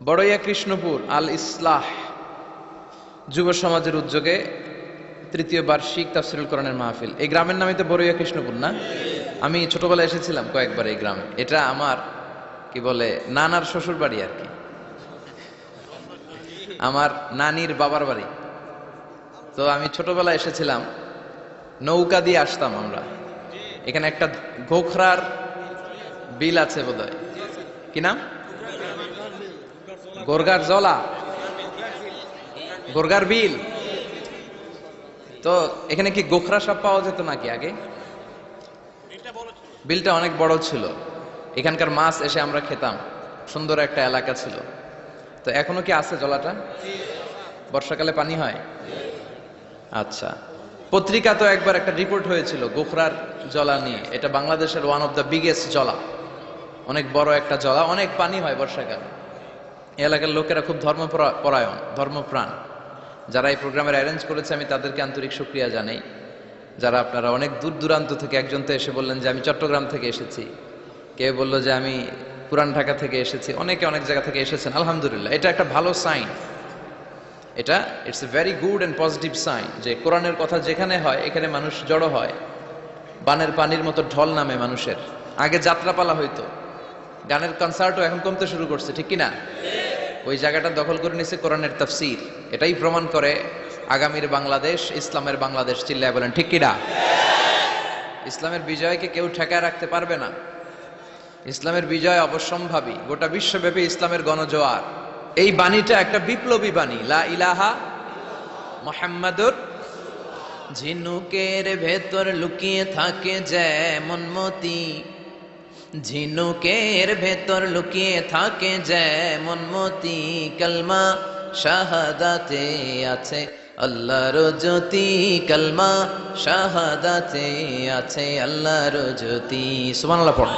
বড়ইয়া কৃষ্ণপুর আল ইসলাহ যুব সমাজের উদ্যোগে তৃতীয় বার্ষিক তাফসীরুল কোরআনের মাহফিল। এই গ্রামের নামই তো বড়ইয়া কৃষ্ণপুর না? আমি ছোটবেলায় এসেছিলাম কয়েকবার এই গ্রামে। এটা আমার কি বলে নানার শ্বশুর বাড়ি আর কি, আমার নানির বাবার বাড়ি। তো আমি ছোটবেলায় এসেছিলাম, নৌকা দিয়ে আসতাম আমরা। এখানে একটা গোখরার বিল আছে বোধহয়, কি নাম? গোরগার জলা, গোরগার বিল। তো এখানে কি গোখরা সব পাওয়া যেত নাকি আগে? বিলটা অনেক বড় ছিল, এখানকার মাছ এসে আমরা খেতাম। সুন্দর একটা এলাকা ছিল। তো এখনো কি আছে জলাটা? বর্ষাকালে পানি হয়? আচ্ছা, পত্রিকা তো একবার একটা রিপোর্ট হয়েছিল গোখরার জলা নিয়ে। এটা বাংলাদেশের ওয়ান অফ দ্য বিগেস্ট জলা, অনেক বড় একটা জলা, অনেক পানি হয় বর্ষাকালে। এলাকার লোকেরা খুব ধর্মপরায়ণ, ধর্মপ্রাণ। যারা এই প্রোগ্রামের অ্যারেঞ্জ করেছে আমি তাদেরকে আন্তরিক শুকরিয়া জানাই। যারা আপনারা অনেক দূর দূরান্ত থেকে, একজন তো এসে বললেন যে আমি চট্টগ্রাম থেকে এসেছি, কেউ বললো যে আমি পুরান ঢাকা থেকে এসেছি, অনেকে অনেক জায়গা থেকে এসেছেন। আলহামদুলিল্লাহ, এটা একটা ভালো সাইন। এটা it's a very good and positive sign যে কোরআনের কথা যেখানে হয় এখানে মানুষ জড়ো হয়। বানের পানির মতো ঢল নামে মানুষের। আগে যাত্রাপালা হইতো, গানের কনসার্টও এখন কমতে শুরু করছে, ঠিক কিনা? ওই জায়গাটা দখল করে নিছে কোরআনের তাফসীর। এটাই প্রমাণ করে আগামীর বাংলাদেশ ইসলামের বাংলাদেশ। চিল্লায় বলেন ঠিক কিনা? ইসলামের বিজয়কে কেউ ঠেকায় রাখতে পারবে না। ইসলামের বিজয় অবশ্যম্ভাবী। গোটা বিশ্বব্যাপী ইসলামের গণজোয়ার। এই বাণীটা একটা বিপ্লবী বাণী, লা ইলাহা মুহাম্মাদুর। ঝিনুকের ভেতর লুকিয়ে থাকে যেমন মতি, ঝিনুকের ভেতর লুকিয়ে থাকে যেমন মতি, কালমা শাহাদাতে আছে আল্লাহর জ্যোতি, কালমা শাহাদাতে আছে আল্লাহর জ্যোতি। সুবহানাল্লাহ পড়ে।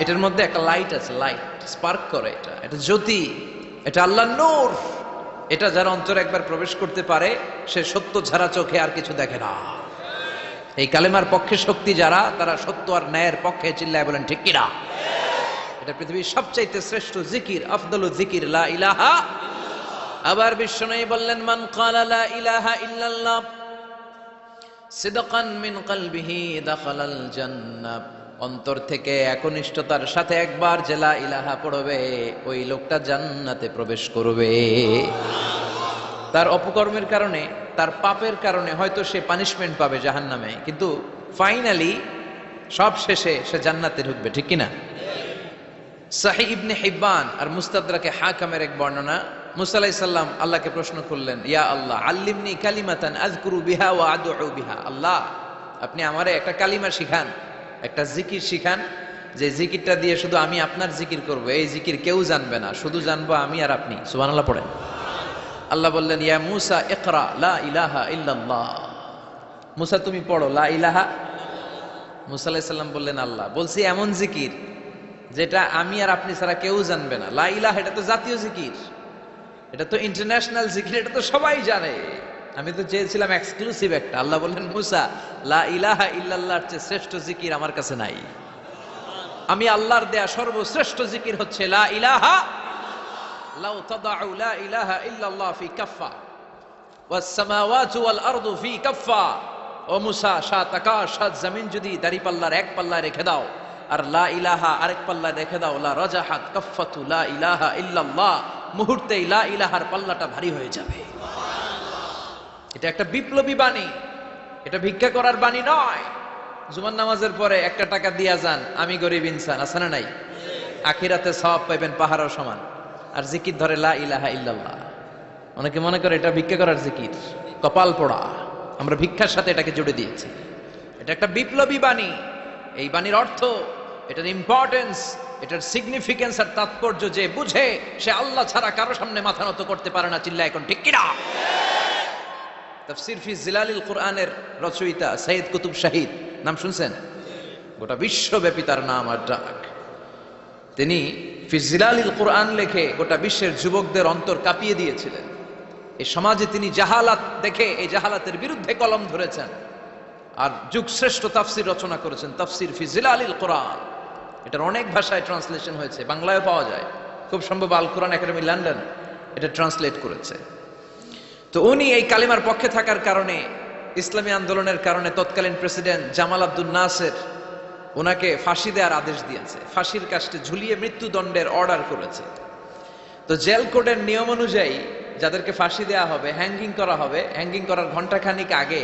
এটার মধ্যে একটা লাইট আছে, লাইট স্পার্ক করে, এটা জ্যোতি, এটা আল্লাহর নূর। এটা যারা অন্তরে একবার প্রবেশ করতে পারে সে সত্য ছাড়া চোখে আর কিছু দেখে না। এই কালেমার পক্ষে শক্তি যারা, তারা সত্য আর ন্যায়ের পক্ষে। চিল্লায় বলেন ঠিক কিনা? এটা পৃথিবীর সবচাইতে শ্রেষ্ঠ জিকির, আফদলু জিকির লা ইলাহা। আবার বিশ্বনবী বললেন মান ক্বালা লা ইলাহা ইল্লাল্লাহ সিদকান মিন কলবিহি দাখালাল জান্নাহ। অন্তর থেকে একনিষ্ঠতার সাথে একবার যে লা ইলাহা পড়বে ওই লোকটা জান্নাতে প্রবেশ করবে। তার অপকর্মের কারণে, তার পাপের কারণে হয়তো সে পানিশমেন্ট পাবে জাহান্নামে, কিন্তু ফাইনালি সব শেষে সে জান্নাতে ঢুকবে, ঠিক কিনা? সহিহ ইবনে হিব্বান আর মুস্তাদরাকে হাকামের এক বর্ণনা, মুসা আলাইহিস সালাম আল্লাহকে প্রশ্ন করলেন, ইয়া আল্লাহ আল্লিমনি কালিমাতান আযকুরু বিহা ওয়া আদউ বিহা। আল্লাহ, আপনি আমারে একটা কালিমা শিখান, একটা জিকির শিখান, যে জিকিরটা দিয়ে শুধু আমি আপনার জিকির করব। এই জিকির কেউ জানবে না, শুধু জানবো আমি আর আপনি। সুবহানাল্লাহ পড়েন। আল্লাহ বললেন ইয়া মুসা ইকরা লা ইলাহা ইল্লাল্লাহ। মুসা তুমি পড়ো লা ইলাহা। মুসা আলাইহিস সালাম বললেন আল্লাহ বলছি এমন জিকির যেটা আমি আর আপনি ছাড়া কেউ জানবে না। লা ইলাহা এটা তো জাতীয় জিকির, এটা তো ইন্টারন্যাশনাল জিকির, এটা তো সবাই জানে। আমি তো চেয়েছিলাম এক্সক্লুসিভ একটা। আল্লাহ বললেন মুসা লা ইলাহা ইল্লাল্লাহর চেয়ে শ্রেষ্ঠ জিকির আমার কাছে নাই। আমি আল্লাহর দেয়া সর্বশ্রেষ্ঠ জিকির হচ্ছে লা ইলাহা। লাউ তাদাউ লা ইলাহা ইল্লাল্লাহ ফি কাফা ওয়াস সামাওয়াতু ওয়াল আরদু ফি কাফা। ও মুসা, সাত আকাশ সাত জমিন যদি দাঁড়িপাল্লার এক পাল্লায় রেখে দাও আর লা ইলাহা আরেক পাল্লায় রেখে দাও, লা রাজাহাত কাফাতু লা ইলাহা ইল্লাল্লাহ, মুহূর্তেই লা ইলাহার পাল্লাটা ভারী হয়ে যাবে। এটা একটা বিপ্লবী বাণী, এটা ভিক্ষা করার বাণী নয়। জুমার নামাজের পরে একটা টাকা দিয়া যান, আমি গরিব ইনসান, আছে না নাই? আখিরাতে সওয়াব পাইবেন পাহাড়ও সমান। আর জিকির ধরে লা ইলাহা ইল্লাল্লাহ। অনেকে মনে করে এটা ভিক্ষা করার জিকির, কপাল পোড়া। আমরা ভিক্ষার সাথে এটাকে জুড়ে দিয়েছি। এটা একটা বিপ্লবী বাণী। এই বাণীর অর্থ, এটার ইম্পর্টেন্স, এটার সিগনিফিকেন্স আর তাৎপর্য যে বুঝে সে আল্লাহ ছাড়া কারো সামনে মাথা নত করতে পারে না। চিল্লায় এখন ঠিক কিনা? তাফসীর ফি জিলালিল কোরআনের রচয়িতা সাইয়্যিদ কুতুব শাহিদ, নাম শুনছেন? গোটা বিশ্বব্যাপী তার নাম আর ডাক। তিনি ফি জিলালিল কোরআন লেখে গোটা বিশ্বের যুবকদের অন্তর কাঁপিয়ে দিয়েছিলেন। এই সমাজে তিনি জাহালাত দেখে এই জাহালাতের বিরুদ্ধে কলম ধরেছেন আর যুগশ্রেষ্ঠ তাফসীর রচনা করেছেন, তাফসীর ফি জিলালিল কোরআন। এটার অনেক ভাষায় ট্রান্সলেশন হয়েছে, বাংলায়ও পাওয়া যায়। খুব সম্ভব আল কোরআন একাডেমি লন্ডন এটা ট্রান্সলেট করেছে। তো উনি এই কালিমার পক্ষে থাকার কারণে, ইসলামী আন্দোলনের কারণে তৎকালীন প্রেসিডেন্ট জামাল আব্দুল নাসের ওনাকে ফাঁসি দেওয়ার আদেশ দিয়েছে, ফাঁসির কাস্টে ঝুলিয়ে মৃত্যুদণ্ডের অর্ডার করেছে। তো জেল কোডের নিয়ম অনুযায়ী যাদেরকে ফাঁসি দেওয়া হবে, হ্যাঙ্গিং করা হবে, হ্যাঙ্গিং করার ঘন্টাখানিক আগে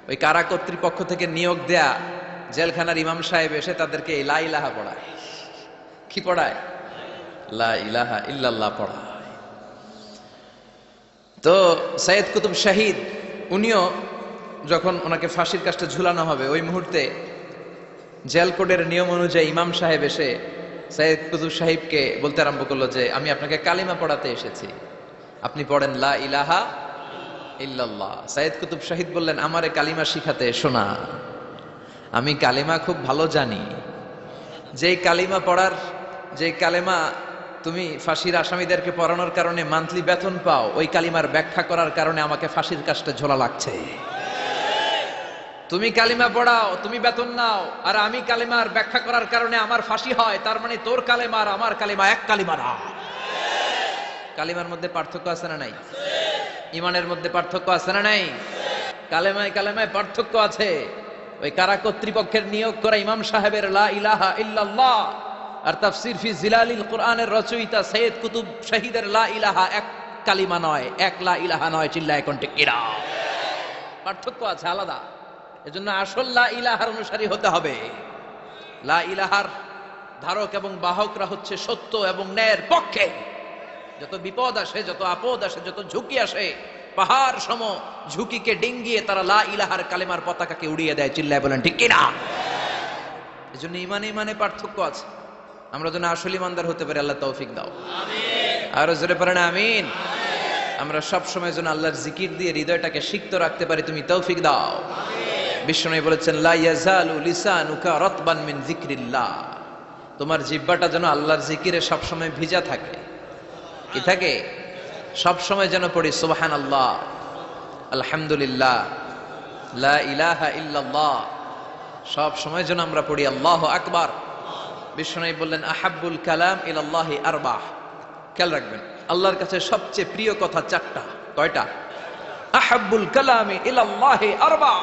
ওই কারা কর্তৃপক্ষ থেকে নিয়োগ দেয়া জেলখানার ইমাম সাহেব এসে তাদেরকে লা ইলাহা পড়ায়। কি পড়ায়? লা ইলাহা ইল্লাল্লাহ পড়ায়। তো সৈয়দ কুতুব শাহিদ উনিও যখন ওনাকে ফাঁসির কাস্টে ঝুলানো হবে, ওই মুহূর্তে জেল কোডের নিয়ম অনুযায়ী ইমাম সাহেব এসে সৈয়দ কুতুব সাহিবকে বলতে আরম্ভ করলো যে আমি আপনাকে কালিমা পড়াতে এসেছি, আপনি পড়েন লা ইলাহা ইল্লাল্লাহ। সৈয়দ কুতুব শাহিদ বললেন, আমারে কালিমা শিখাতে এসো না, আমি কালিমা খুব ভালো জানি। যেই কালিমা পড়ার, যে কালিমা তুমি ফাঁসির আসামিদেরকে পড়ানোর কারণে মান্থলি বেতন পাও, ওই কালিমার ব্যাখ্যা করার কারণে আমাকে ফাঁসির কাস্টে ঝোলা লাগছে। তুমি কালিমা পড়াও, তুমি বেতন নাও, আর আমি কালিমার ব্যাখ্যা করার কারণে আমার ফাঁসি হয়, তার মানে তোর কালিমা আর আমার কালিমা এক কালিমা না। কালিমার মধ্যে পার্থক্য আছে না নাই? ইমানের মধ্যে পার্থক্য আছে না নাই? কালেমায় কালেমায় পার্থক্য আছে। ওই কারা কর্তৃপক্ষের নিয়োগ করা ইমাম সাহেবের লা ইলাহা ইল্লাল্লাহ আর তাফসীর ফি জিলালিল কোরআনের রচয়িতা সৈয়দ কুতুব শাহিদের লা ইলাহা এক কালিমা নয়, এক লা ইলাহা নয়। চিল্লায় কোন ঠিক কিনা? পার্থক্য আছে, আলাদা। এজন্য আসল লা ইলাহার অনুসারী হতে হবে। লা ইলাহার ধারক এবং বাহকরা হচ্ছে সত্য এবং ন্যায়ের পক্ষে। যত বিপদ আসে, যত আপদ আসে, যত ঝুঁকি আসে, পাহাড় সম ঝুঁকিকে ডিঙ্গিয়ে তারা লা ইলাহার কালেমার পতাকাকে উড়িয়ে দেয়। চিল্লায় বলেন ঠিক কিনা? এজন্য ইমানে ইমানে পার্থক্য আছে। আমরা যেন আসল ইমানদার হতে পারি, আল্লাহ তৌফিক দাও। আরো জোরে পড়েন আমিন। আমরা সব সময় যেন আল্লাহর জিকির দিয়ে হৃদয়টাকে সিক্ত রাখতে পারি, তুমি তৌফিক দাও। বিশ্বনবী বলেছেন, লা ইয়াজালু লিসানুকা রাতবান মিন যিকরিল্লাহ, তোমার জিহ্বাটা যেন আল্লাহর জিকিরে সব সময় ভিজা থাকে। কি থাকে? সব সময় যেন পড়ি সুবহানাল্লাহ, আলহামদুলিল্লাহ, লা ইলাহা ইল্লাল্লাহ। সব সময় যেন আমরা পড়ি আল্লাহু আকবার। বিশ্বনবী বললেন, আহাব্বুল কালাম ইলাল্লাহি আরবাহ। খেয়াল রাখবেন, আল্লাহর কাছে সবচেয়ে প্রিয় কথা চারটা। কয়টা? আহাব্বুল কালামি ইলাল্লাহি আরবাহ।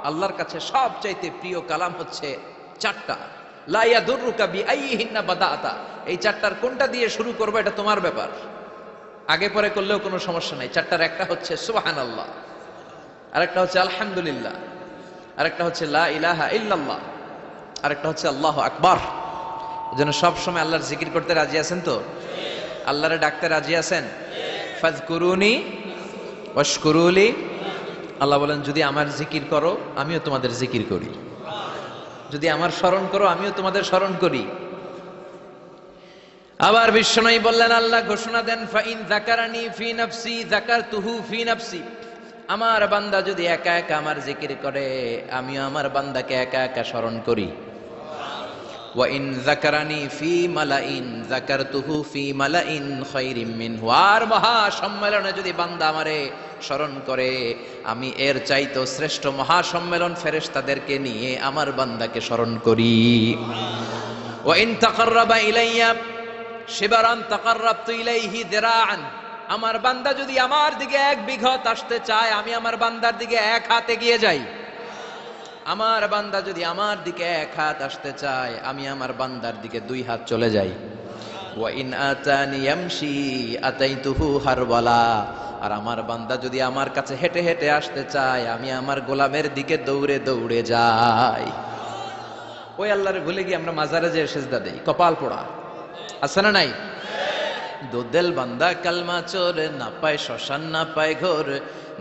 আল্লাহর কাছে সবচাইতে প্রিয় কালাম হচ্ছে চারটা। লা ইয়াদুররুকা বিআইয়িহিন্না বাদাআতা। এই চারটার কোনটা দিয়ে শুরু করবে এটা তোমার ব্যাপার, আগে পরে করলেও কোনো সমস্যা নাই। চারটার একটা হচ্ছে সুবহানাল্লাহ, আরেকটা হচ্ছে আলহামদুলিল্লাহ, আরেকটা হচ্ছে লা ইলাহা ইল্লাল্লাহ, আরেকটা হচ্ছে আল্লাহু আকবার। এজন্য সব সময় আল্লাহর জিকির করতে রাজি আছেন তো? আল্লাহরে ডাকতে রাজি আছেন? ফাযকুরুনি ওয়াশকুরুলি। আল্লাহ বলেন, যদি আমার জিকির করো আমিও তোমাদের জিকির করি, যদি আমার স্মরণ করো আমিও তোমাদের স্মরণ করি। আবার বিশ্বনবী বললেন, আল্লাহ ঘোষণা দেন, ফাইন যাকারানি ফি নাফসি যাকারতুহু ফি নাফসি। আমার বান্দা যদি একা একা আমার জিকির করে আমিও আমার বান্দাকে একা একা স্মরণ করি। ওয়া ইন যাকারানি ফি মালাইন যাকারতুহু ফি মালাইন খায়রিম মিনহু। আর মহা সম্মেলনে যদি বান্দা আমারে স্মরণ করে আমি এর চাইতেও শ্রেষ্ঠ মহা সম্মেলন ফেরেশতাদেরকে নিয়ে আমার বান্দাকে স্মরণ করি। ওয়া ইন তাকাররাবা ইলাইয়া শিবরান তাকাররাবতু ইলাইহি দিরাআন। আমার বান্দা যদি আমার দিকে এক বিঘত আসতে চায় আমি আমার বান্দার দিকে এক হাত এগিয়ে যাই। আমার বান্দা যদি আমার দিকে এক হাত আসতে চায় আমি আমার বান্দার দিকে দুই হাত চলে যাই। ওয়া ইন আতানি ইয়ামশি আতাইতুহু হারওয়ালা। আর আমার বান্দা যদি আমার কাছে হেঁটে হেঁটে আসতে চায় আমি আমার গোলামের দিকে দৌড়ে দৌড়ে যাই। ওই আল্লাহরে ভুলে গিয়ে আমরা মাজারে যেয়ে সিজদা দেই, কপাল পোড়া। আছে না নাই? দোদেল বান্দা কালমা চোর, না পায় শ্মশান না পায় ঘোর,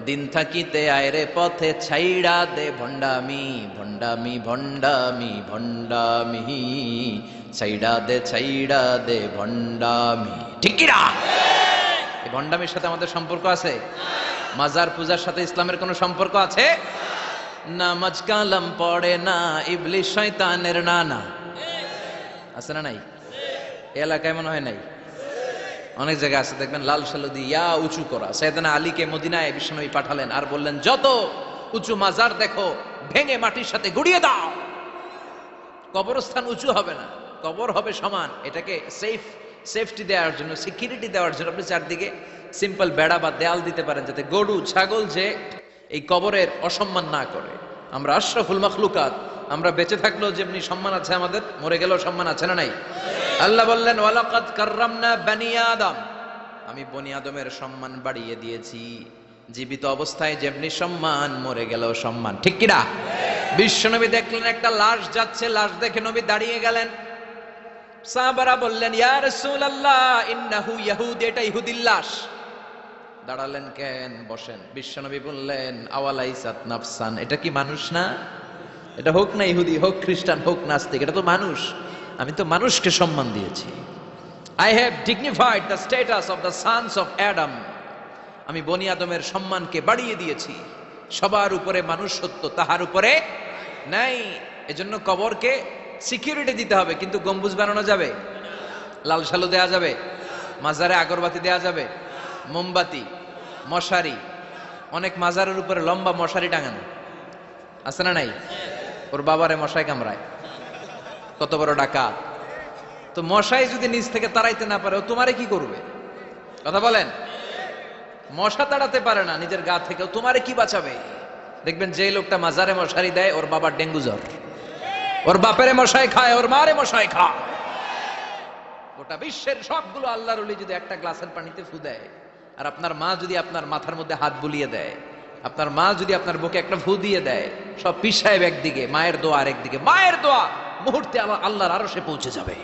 দিন থাকিতে আয়রে পথে ছাইড়া দে ভণ্ডামি ভণ্ডামি ভণ্ডামি ভণ্ডামি, ছাইড়া দে ভণ্ডামি। ঠিক কি না? এই ভণ্ডামির সাথে আমাদের সম্পর্ক আছে? মাজার পূজার সাথে ইসলামের কোনো সম্পর্ক আছে? নামাজ কালাম পড়ে না ইবলিশ শয়তানের নানা। আছে না নাই? এলাকায় মনে হয় নাই, অনেক জায়গায় আছে দেখবেন লাল সালুদি ইয়া উঁচু করা। সাইয়েদনা আলীকে মদিনায় বিশ্বনবী পাঠালেন আর বললেন, যত উঁচু মাজার দেখো ভেঙে মাটির সাথে গুড়িয়ে দাও। কবরস্থান উঁচু হবে না, কবর হবে সমান। এটাকে সেফ সেফটি দেওয়ার জন্য, সিকিউরিটি দেওয়ার জন্য আপনি চারদিকে সিম্পল বেড়া বা দেয়াল দিতে পারেন, যাতে গরু ছাগল যে এই কবরের অসম্মান না করে। আমরা আশরাফুল মাখলুকাত, আমরা বেঁচে থাকলেও যেমনি সম্মান আছে আমাদের, মরে গেলেও সম্মান আছে না নাই? আল্লাহ বললেন ওয়ালাকাদ কাররামনা বানি আদম, আমি বনি আদমের সম্মান বাড়িয়ে দিয়েছি। জীবিত অবস্থায় যেমনি সম্মান, মরে গেলেও সম্মান, ঠিক কিনা? বিশ্বনবী দেখলেন একটা লাশ যাচ্ছে, লাশ দেখে নবী দাঁড়িয়ে গেলেন। সাহাবারা বললেন ইয়া রাসূলুল্লাহ ইন্নাহু ইয়াহুদি, এটা ইহুদির লাশ। দাঁড়ালেন কেন? বসেন। বিশ্বনবী বললেন আওয়ালাইসাত নাফসান, এটা কি মানুষ না? এটা হোক না ইহুদি, হোক খ্রিস্টান, হোক নাস্তিক, এটা তো মানুষ। আমি তো মানুষকে সম্মান দিয়েছি। I have dignified the status of the sons of Adam. আমি বনি আদমের সম্মানকে বাড়িয়ে দিয়েছি। সবার উপরে মানুষত্ব, তাহার উপরে নাই। এজন্য কবরকে সিকিউরিটি দিতে হবে, কিন্তু গম্বুজ বানানো যাবে? লাল সালু দেয়া যাবে? মাজারে আগরবাতি দেয়া যাবে? মোমবাতি, মশারি, অনেক মাজারের উপরে লম্বা মশারি টাঙানো আছে না নাই? ওর বাবারে মশাই কামড়ায়, কত বড় ডাকাত। তো মশাই যদি নিজ থেকে তাড়াইতে না পারে, ও তোমারে কি করবে? কথা বলেন। মশা তাড়াতে পারে না নিজের গা থেকে, তোমারে কি বাঁচাবে? দেখবেন যে লোকটা মাজারে মশারি দেয়, ওর বাবার ডেঙ্গু জ্বর, ওর বাপেরে মশাই খায়, ওর মারে মশাই খায়। গোটা বিশ্বের সবগুলো আল্লাহর ওলি যদি একটা গ্লাসের পানিতে ফু দেয়, আর আপনার মা যদি আপনার মাথার মধ্যে হাত বুলিয়ে দেয়, আপনার মা যদি আপনার বুকে একটা ফু দিয়ে দেয়, সব পীর সাহেব একদিকে, মায়ের দোয়া আরেকদিকে। মায়ের দোয়া মুহূর্তে আল্লাহর আরশে পৌঁছে যাবে।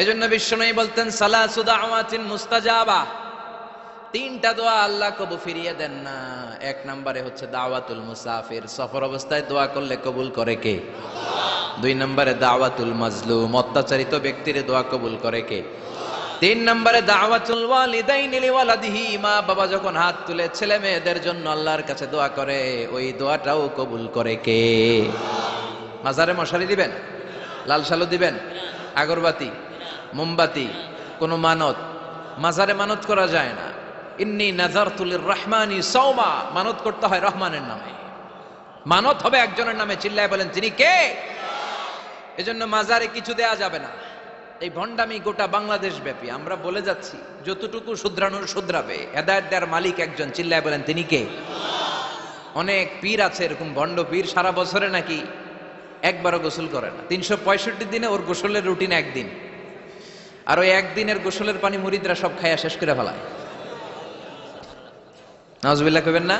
এজন্য বিশ্বনবী বলতেন সালাসু দাওয়াতিন মুস্তাজাবা, তিনটা দোয়া আল্লাহ কবুল ফিরিয়ে দেন না। এক নম্বরে হচ্ছে দাওয়াতুল মুসাফির, সফর অবস্থায় দোয়া করলে কবুল করে কে? দুই নম্বরে দাওয়াতুল মাজলুম, অত্যাচারিত ব্যক্তির দোয়া কবুল করে কে? তিন নম্বরে দাওয়াতুল ওয়ালিদাইনি লিওয়ালাদিহি, মা বাবা যখন হাত তুলে ছেলে মেয়েদের জন্য আল্লাহর কাছে দোয়া করে, ওই দোয়াটাও কবুল করে কে? মাজারে মশারি দিবেন? লাল সালু দিবেন? আগরবাতি, মোমবাতি, কোন মানত? মাজারে মানত করা যায় না। ইন্নী নাযারতু লিররহমানি সাওমা, মানত করতে হয় রহমানের নামে। মানত হবে একজনের নামে, চিল্লায় বলেন তিনি কে? এজন্য মাজারে কিছু দেয়া যাবে না। এই ভণ্ডামি গোটা বাংলাদেশ ব্যাপী, আমরা বলে যাচ্ছি যতটুকু শুধরানোর শুধরাবে। হেদায়েত দেওয়ার মালিক একজন, চিল্লায় বলেন তিনি কে? অনেক পীর আছে এরকম ভণ্ড পীর, সারা বছরে নাকি একবারও গোসল করে না। 365 দিনে ওর গোসলের রুটিন একদিন, আর ওই একদিনের গোসলের পানি মুরিদরা সব খাইয়া শেষ করে ফেলায়। নাউজুবিল্লাহ কইবেন না?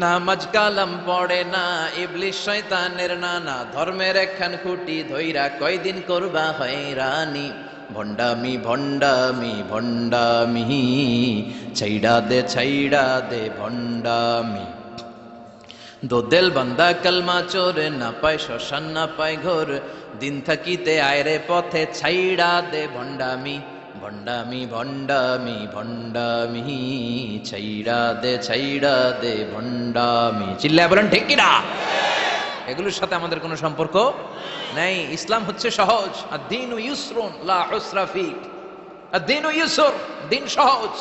নামাজ কালাম পড়ে না, ইবলিস শয়তানের নানা, ধর্মের একখান খুঁটি ধইরা কয়দিন করবা হয়রানি। ভণ্ডামি ভণ্ডামি ভণ্ডামি, ছাইড়া দে ভণ্ডামি। দোদেল বান্দা কালমা চোর, না পায় শ্মশান না পায় ঘোর, দিন থাকিতে আয়রে পথে ছাইড়া দে ভণ্ডামি। ভণ্ডামি ভণ্ডামি ভণ্ডামি, ছাইড়া দে ভণ্ডামি। চিল্লায় বলেন ঠিক কিনা? এগুলোর সাথে আমাদের কোনো সম্পর্ক নাই। ইসলাম হচ্ছে সহজ। আদ-দীনু ইউসরুন লা উসরা ফী, আদ-দীনু ইউসর, দিন সহজ।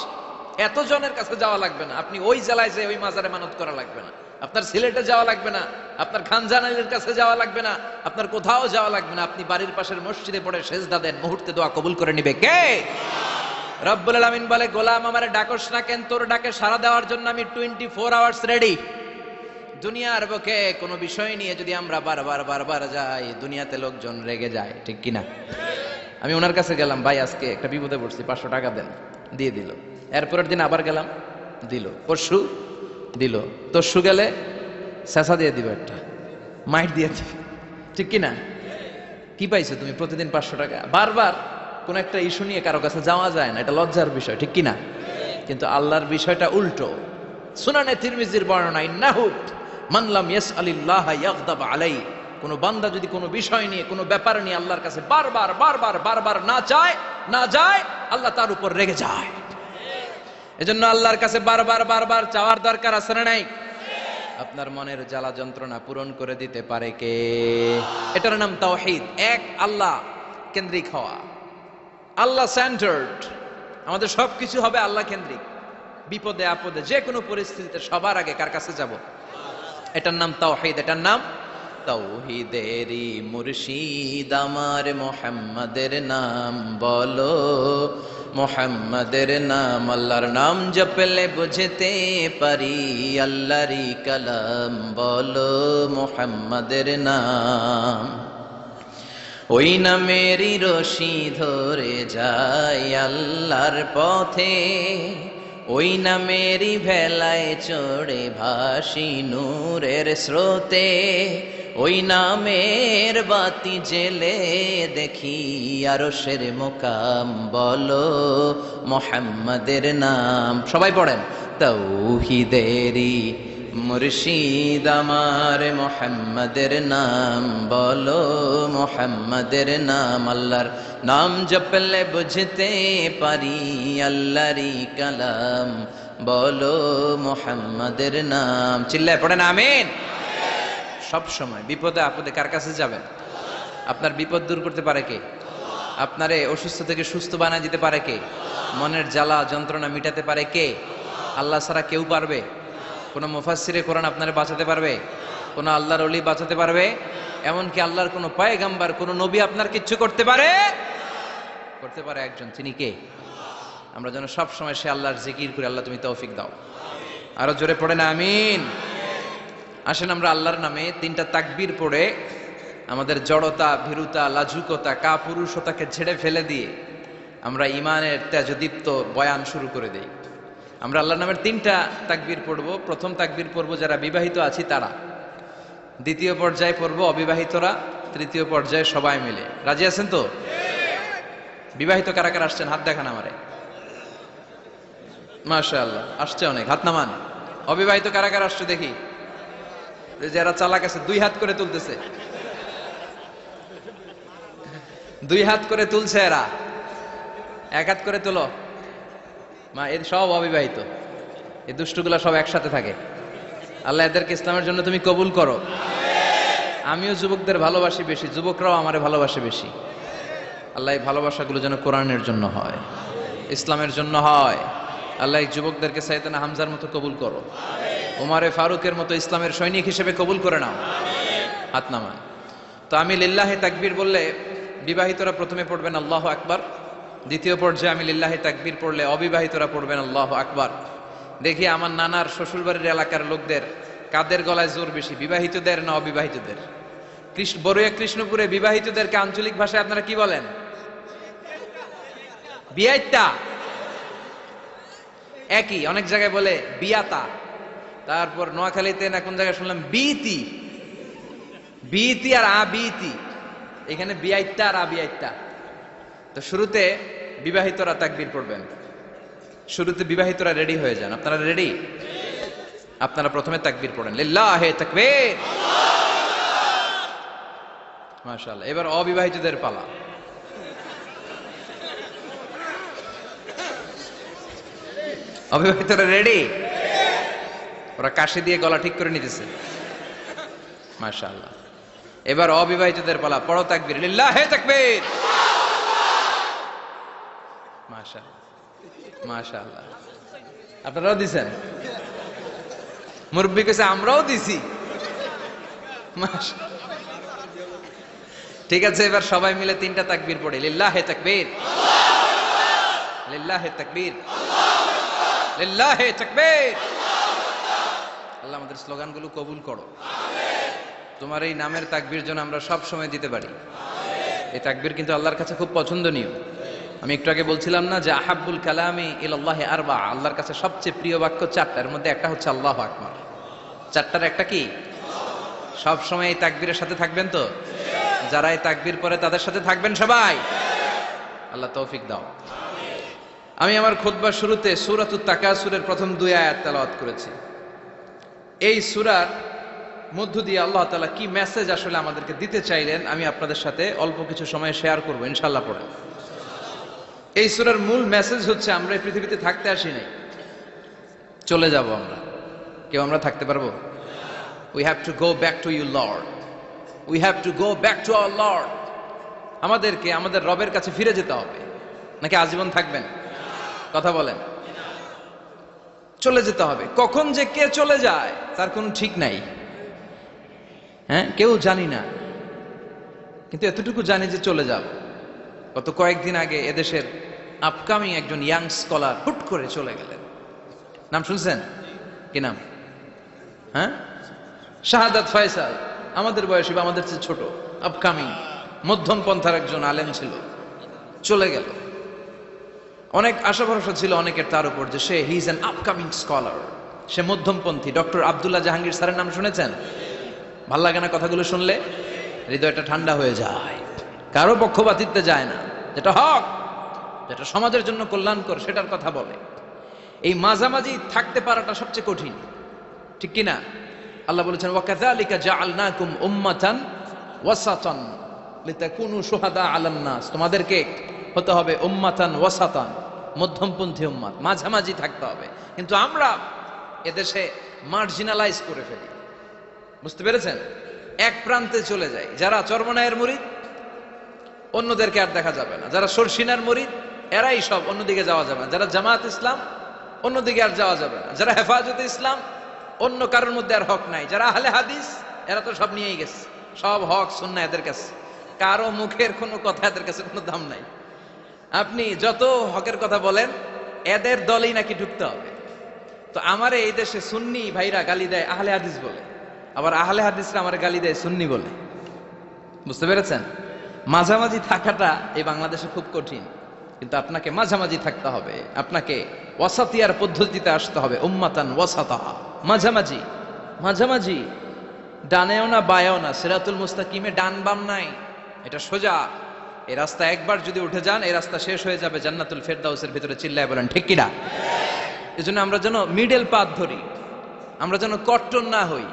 এত জনের কাছে যাওয়া লাগবে না, আপনি ওই জেলায় যে ওই মাজারে মানত করা লাগবে না, আপনার সিলেটে যাওয়া লাগবে না, আপনার খানজানালির কাছে যাওয়া লাগবে না, আপনার কোথাও যাওয়া লাগবে না। আপনি বাড়ির পাশের মসজিদে পড়ে সেজদা দেন, মুহূর্তে দোয়া কবুল করে নিবে কে? রব্বুল আলামিন বলে গোলাম আমারে ডাকস না কেন? তোর ডাকে সাড়া দেওয়ার জন্য আমি 24 আওয়ার্স রেডি। দুনিয়ার বুকে কোনো বিষয় নিয়ে যদি আমরা বারবার যাই, দুনিয়াতে লোকজন রেগে যায়, ঠিক কিনা? আমি ওনার কাছে গেলাম, ভাই আজকে একটা বিপদে পড়ছি, 500 টাকা দেন, দিয়ে দিল। এরপরের দিন আবার গেলাম, দিল। পরশু দিল, তরশু গেলে চেঁচা দিয়ে দিবে, একটা মাইট দিয়ে দিবে, ঠিক কিনা? কি পাইছো তুমি? প্রতিদিন 500 টাকা। বারবার কোন একটা ইস্যু নিয়ে কারো কাছে যাওয়া যায় না, এটা লজ্জার বিষয়, ঠিক কিনা? কিন্তু আল্লাহর বিষয়টা উল্টো। সুনানে তিরমিজির বর্ণনা, ইন্নাহু মান লাম ইয়াসআলিল্লাহ ইয়াগদাব আলাইহি, কোন বান্দা যদি কোনো বিষয় নিয়ে, কোনো ব্যাপার নিয়ে আল্লাহর কাছে বারবার না যায়, আল্লাহ তার উপর রেগে যায়। এজন্য আল্লাহর কাছে বারবার চাওয়ার দরকার আছে না নাই? আপনার মনের জ্বালা যন্ত্রণা পূরণ করে দিতে পারে কে? এটার নাম তাওহীদ। এক আল্লাহ কেন্দ্রিক হওয়া, আল্লাহ সেন্টার্ড। আমাদের সবকিছু হবে আল্লাহ কেন্দ্রিক। বিপদে আপদে যে কোনো পরিস্থিতিতে সবার আগে কার কাছে যাব? এটার নাম তাওহীদ, এটার নাম তৌহিদেরি মুর্শিদ আমার মোহাম্মদের নাম বলো, মোহাম্মদের নাম। আল্লাহর নাম জপলে বুঝতে পারি আল্লাহরই কালাম বলো, মোহাম্মদের নাম। ওই নামেরই রশি ধরে যায় আল্লাহর পথে, ওই নামেরই ভেলায় চড়ে ভাসি নূরের স্রোতে, ওই নামের বাতি জেলে দেখি আরশের মোকাম বলো, মোহাম্মদের নাম। সবাই পড়েন, তৌহিদেরি মুর্শিদ আমার মোহাম্মদের নাম বলো, মোহাম্মদের নাম। আল্লাহর নাম জপলে বুঝতে পারি আল্লাহরই কালাম বলো, মোহাম্মদের নাম। চিল্লায় পড়েন আমিন। সব সময় বিপদে আপদে কার কাছে যাবেন? আপনার বিপদ দূর করতে পারে কে? আপনারে অসুস্থ থেকে সুস্থ বানায় দিতে পারে কে? মনের জ্বালা যন্ত্রণা মিটাতে পারে কে? আল্লাহ ছাড়া কেউ পারবে? কোন মুফাসসিরে কোরআন আপনারে বাঁচাতে পারবে? কোন আল্লাহর ওলি বাঁচাতে পারবে? এমনকি আল্লাহর কোন পয়গাম্বার কোন নবী আপনার কিচ্ছু করতে পারে? করতে পারে একজন, তিনি কে? আমরা যেন সব সময় সে আল্লাহর জিকির করি। আল্লাহ তুমি তৌফিক দাও। আরো জোরে পড়েন আমিন। আসেন আমরা আল্লাহর নামে তিনটা তাকবীর পড়ে আমাদের জড়তা, ভীরুতা, লাজুকতা, কাপুরুষতাকে ঝেড়ে ফেলে দিয়ে আমরা ইমানের তেজদীপ্ত বয়ান শুরু করে দেই। আমরা আল্লাহর নামের তিনটা তাকবীর পড়বো। প্রথম তাকবীর পড়বো যারা বিবাহিত আছি তারা, দ্বিতীয় পর্যায়ে পড়বো অবিবাহিতরা, তৃতীয় পর্যায়ে সবাই মিলে। রাজি আছেন তো? বিবাহিত কারা কারা আসছেন হাত দেখান আমারে। মাশাআল্লাহ, আসছে অনেক, হাত নামান। অবিবাহিত কারা কারা আসছে দেখি। যারা চালাক আছে দুই হাত করে তুলতেছে, দুই হাত করে তুলছে এরা, এক হাত করে তুলো। মা এর সব অবিবাহিত, এই দুষ্টগুলা সব একসাথে থাকে। আল্লাহ এদেরকে ইসলামের জন্য তুমি কবুল করো। আমিও যুবকদের ভালোবাসি বেশি, যুবকরাও আমারে ভালোবাসে বেশি। আল্লাহ এই ভালোবাসাগুলো যেন কোরআনের জন্য হয়, ইসলামের জন্য হয়। আল্লাহ এই যুবকদেরকে সাইয়েদনা হামজার মতো কবুল করো, ওমরে ফারুকের মতো ইসলামের সৈনিক হিসেবে কবুল করে নাও। হাত নামান। তো আমি লিল্লাহে তাকবীর বললে বিবাহিতরা প্রথমে পড়বেন আল্লাহু আকবার, দ্বিতীয় পর্যায়ে আমি লিল্লাহে তাকবীর পড়লে অবিবাহিতরা পড়বেন আল্লাহু আকবার। দেখি আমার নানার শ্বশুরবাড়ির এলাকার লোকদের কাদের গলায় জোর বেশি, বিবাহিতদের না অবিবাহিতদের? বড়ুয়া কৃষ্ণপুরে বিবাহিতদেরকে আঞ্চলিক ভাষায় আপনারা কি বলেন? বিয়াইতা। একই, অনেক জায়গায় বলে বিয়াতা। তারপর নোয়াখালীতে না কোন জায়গায় শুনলাম বিতি, বিতি আর আবিতি। এখানে বিয়াইতা আর আবিয়াইতা। তো শুরুতে বিবাহিতরা তাকবীর পড়বেন। শুরুতে বিবাহিতরা রেডি হয়ে যান। আপনারা রেডি? আপনারা প্রথমে তাকবীর পড়েন, লিল্লাহে তাকবীর। মাশাআল্লাহ। এবার অবিবাহিতদের পালা। অবিবাহিতরা রেডি? ওরা কাশি দিয়ে গলা ঠিক করে নিতেছে। মাশাআল্লাহ। এবার অবিবাহিতদের পালা। পড়ো তাকবীর, লিল্লাহে তাকবীর। মাশাআল্লাহ, মাশাআল্লাহ। আপনারাও দিছেন? মুরব্বি কইছে আমরাও দিছি। মাশাআল্লাহ। ঠিক আছে, এবার সবাই মিলে তিনটা তাকবীর পড়ি, লিল্লাহে তাকবীর, লিল্লাহে তাকবীর, লিল্লাহে তাকবীর। আল্লাহ আমাদের স্লোগানগুলো কবুল করো। তোমার এই নামের তাকবীর যেন আমরা সব সময় দিতে পারি। এই তাকবীর কিন্তু আল্লাহর কাছে খুব পছন্দনীয়। আমি একটু আগে বলছিলাম না যে আহাব্বুল কালামি ইলাল্লাহি আরবা, আল্লাহর কাছে সবচেয়ে প্রিয় বাক্য চারটার মধ্যে একটা হচ্ছে আল্লাহু আকবার। চারটার একটা কি? সব সময় এই তাকবীরের সাথে থাকবেন তো? যারা এই তাকবীর পড়ে তাদের সাথে থাকবেন সবাই। আল্লাহ তৌফিক দাও। আমি আমার খুতবার শুরুতে সূরাতুত তাকাসুরের প্রথম দুই আয়াত তেলাওয়াত করেছি। এই সূরার মধ্য দিয়ে আল্লাহ তাআলা কি মেসেজ আসলে আমাদেরকে দিতে চাইলেন আমি আপনাদের সাথে অল্প কিছু সময় শেয়ার করব ইনশাআল্লাহ পড়ে। এই সূরার মূল মেসেজ হচ্ছে আমরা এই পৃথিবীতে থাকতে আসি নাই, চলে যাব আমরা। কেউ আমরা থাকতে পারবো? We have to go back to you lord, we have to go back to our lord. আমাদেরকে আমাদের রবের কাছে ফিরে যেতে হবে। নাকি আজীবন থাকবেন? কথা বলেন। চলে যেতে হবে। কখন যে কে চলে যায় তার কোনো ঠিক নাই। হ্যাঁ, কেউ জানি না, কিন্তু এতটুকু জানি যে চলে যাব। গত কয়েকদিন আগে এদেশের আপকামিং একজন ইয়াং স্কলার হুট করে চলে গেলেন। নাম শুনছেন কি নাম? হ্যাঁ, শাহাদাত ফয়সাল। আমাদের বয়সী বা আমাদের চেয়ে ছোট, আপকামিং মধ্যম পন্থার একজন আলেম ছিল, চলে গেল। অনেক আশা ভরসা ছিল অনেকের তার উপর যে সে he is an upcoming scholar, সে মধ্যমপন্থী। ডক্টর আব্দুল্লাহ জাহাঙ্গীর স্যারের নাম শুনেছেন? ভাল লাগে না কথাগুলো শুনলে? হৃদয়টা ঠান্ডা হয়ে যায়। কারো পক্ষপাতিত্বে যায় না, যেটা হক, যেটা সমাজের জন্য কল্যাণকর সেটার কথা বলে। এই মাঝামাঝি থাকতে পারাটা সবচেয়ে কঠিন, ঠিক কি না? আল্লাহ বলেছেন ওয়াকাযালিকা জাআলনাকুম উম্মাতান ওয়াসাতান লিতাকুনু শুহাদা আলান নাস, তোমাদেরকে হতে হবে উম্মাতান ওয়াসাতান, মধ্যমপন্থী উম্মাত, মাঝামাঝি থাকতে হবে। কিন্তু আমরা এদেশে মার্জিনালাইজ করে ফেলি, বুঝতে পেরেছেন? এক প্রান্তে চলে যায়। যারা চরমনায়ের মুরিদ অন্যদেরকে আর দেখা যাবে না, যারা শর্ষিনার মুরিদ এরাই সব, অন্যদিকে যাওয়া যাবে না। যারা জামাত ইসলাম অন্যদিকে আর যাওয়া যাবে না। যারা হেফাজতে ইসলাম অন্য কারোর মধ্যে আর হক নাই। যারা আহলে হাদিস এরা তো সব নিয়েই গেছে, সব হক সুন্নাহ এদের কাছে, কারো মুখের কোনো কথা এদের কাছে কোনো দাম নাই। আপনি যত হকের কথা বলেন এদের দলেই নাকি ঢুকতে হবে। তো আমারে এই দেশে সুন্নি ভাইরা গালি দেয় আহলে হাদিস বলে, আবার আহলে হাদিসরা আমারে গালি দেয় সুন্নি বলে, বুঝতে পেরেছেন? মাঝামাঝি থাকাটা এই বাংলাদেশে খুব কঠিন, কিন্তু আপনাকে মাঝামাঝি থাকতে হবে, আপনাকে ওয়াসাতিয়ার পদ্ধতিতে আসতে হবে। উম্মাতান ওয়াসাতা, মাঝামাঝি। মাঝামাঝি ডানেও না বায়েও না, সিরাতুল মুস্তাকিমে ডান বাম নাই, এটা সোজা। এই রাস্তা একবার যদি উঠে যান এই রাস্তা শেষ হয়ে যাবে জান্নাতুল ফেরদাউসের ভিতরে। চিল্লায় বলেন ঠিক কিনা? এজন্য আমরা যেন মিডল পাথ ধরি, আমরা যেন কট্টর না হই,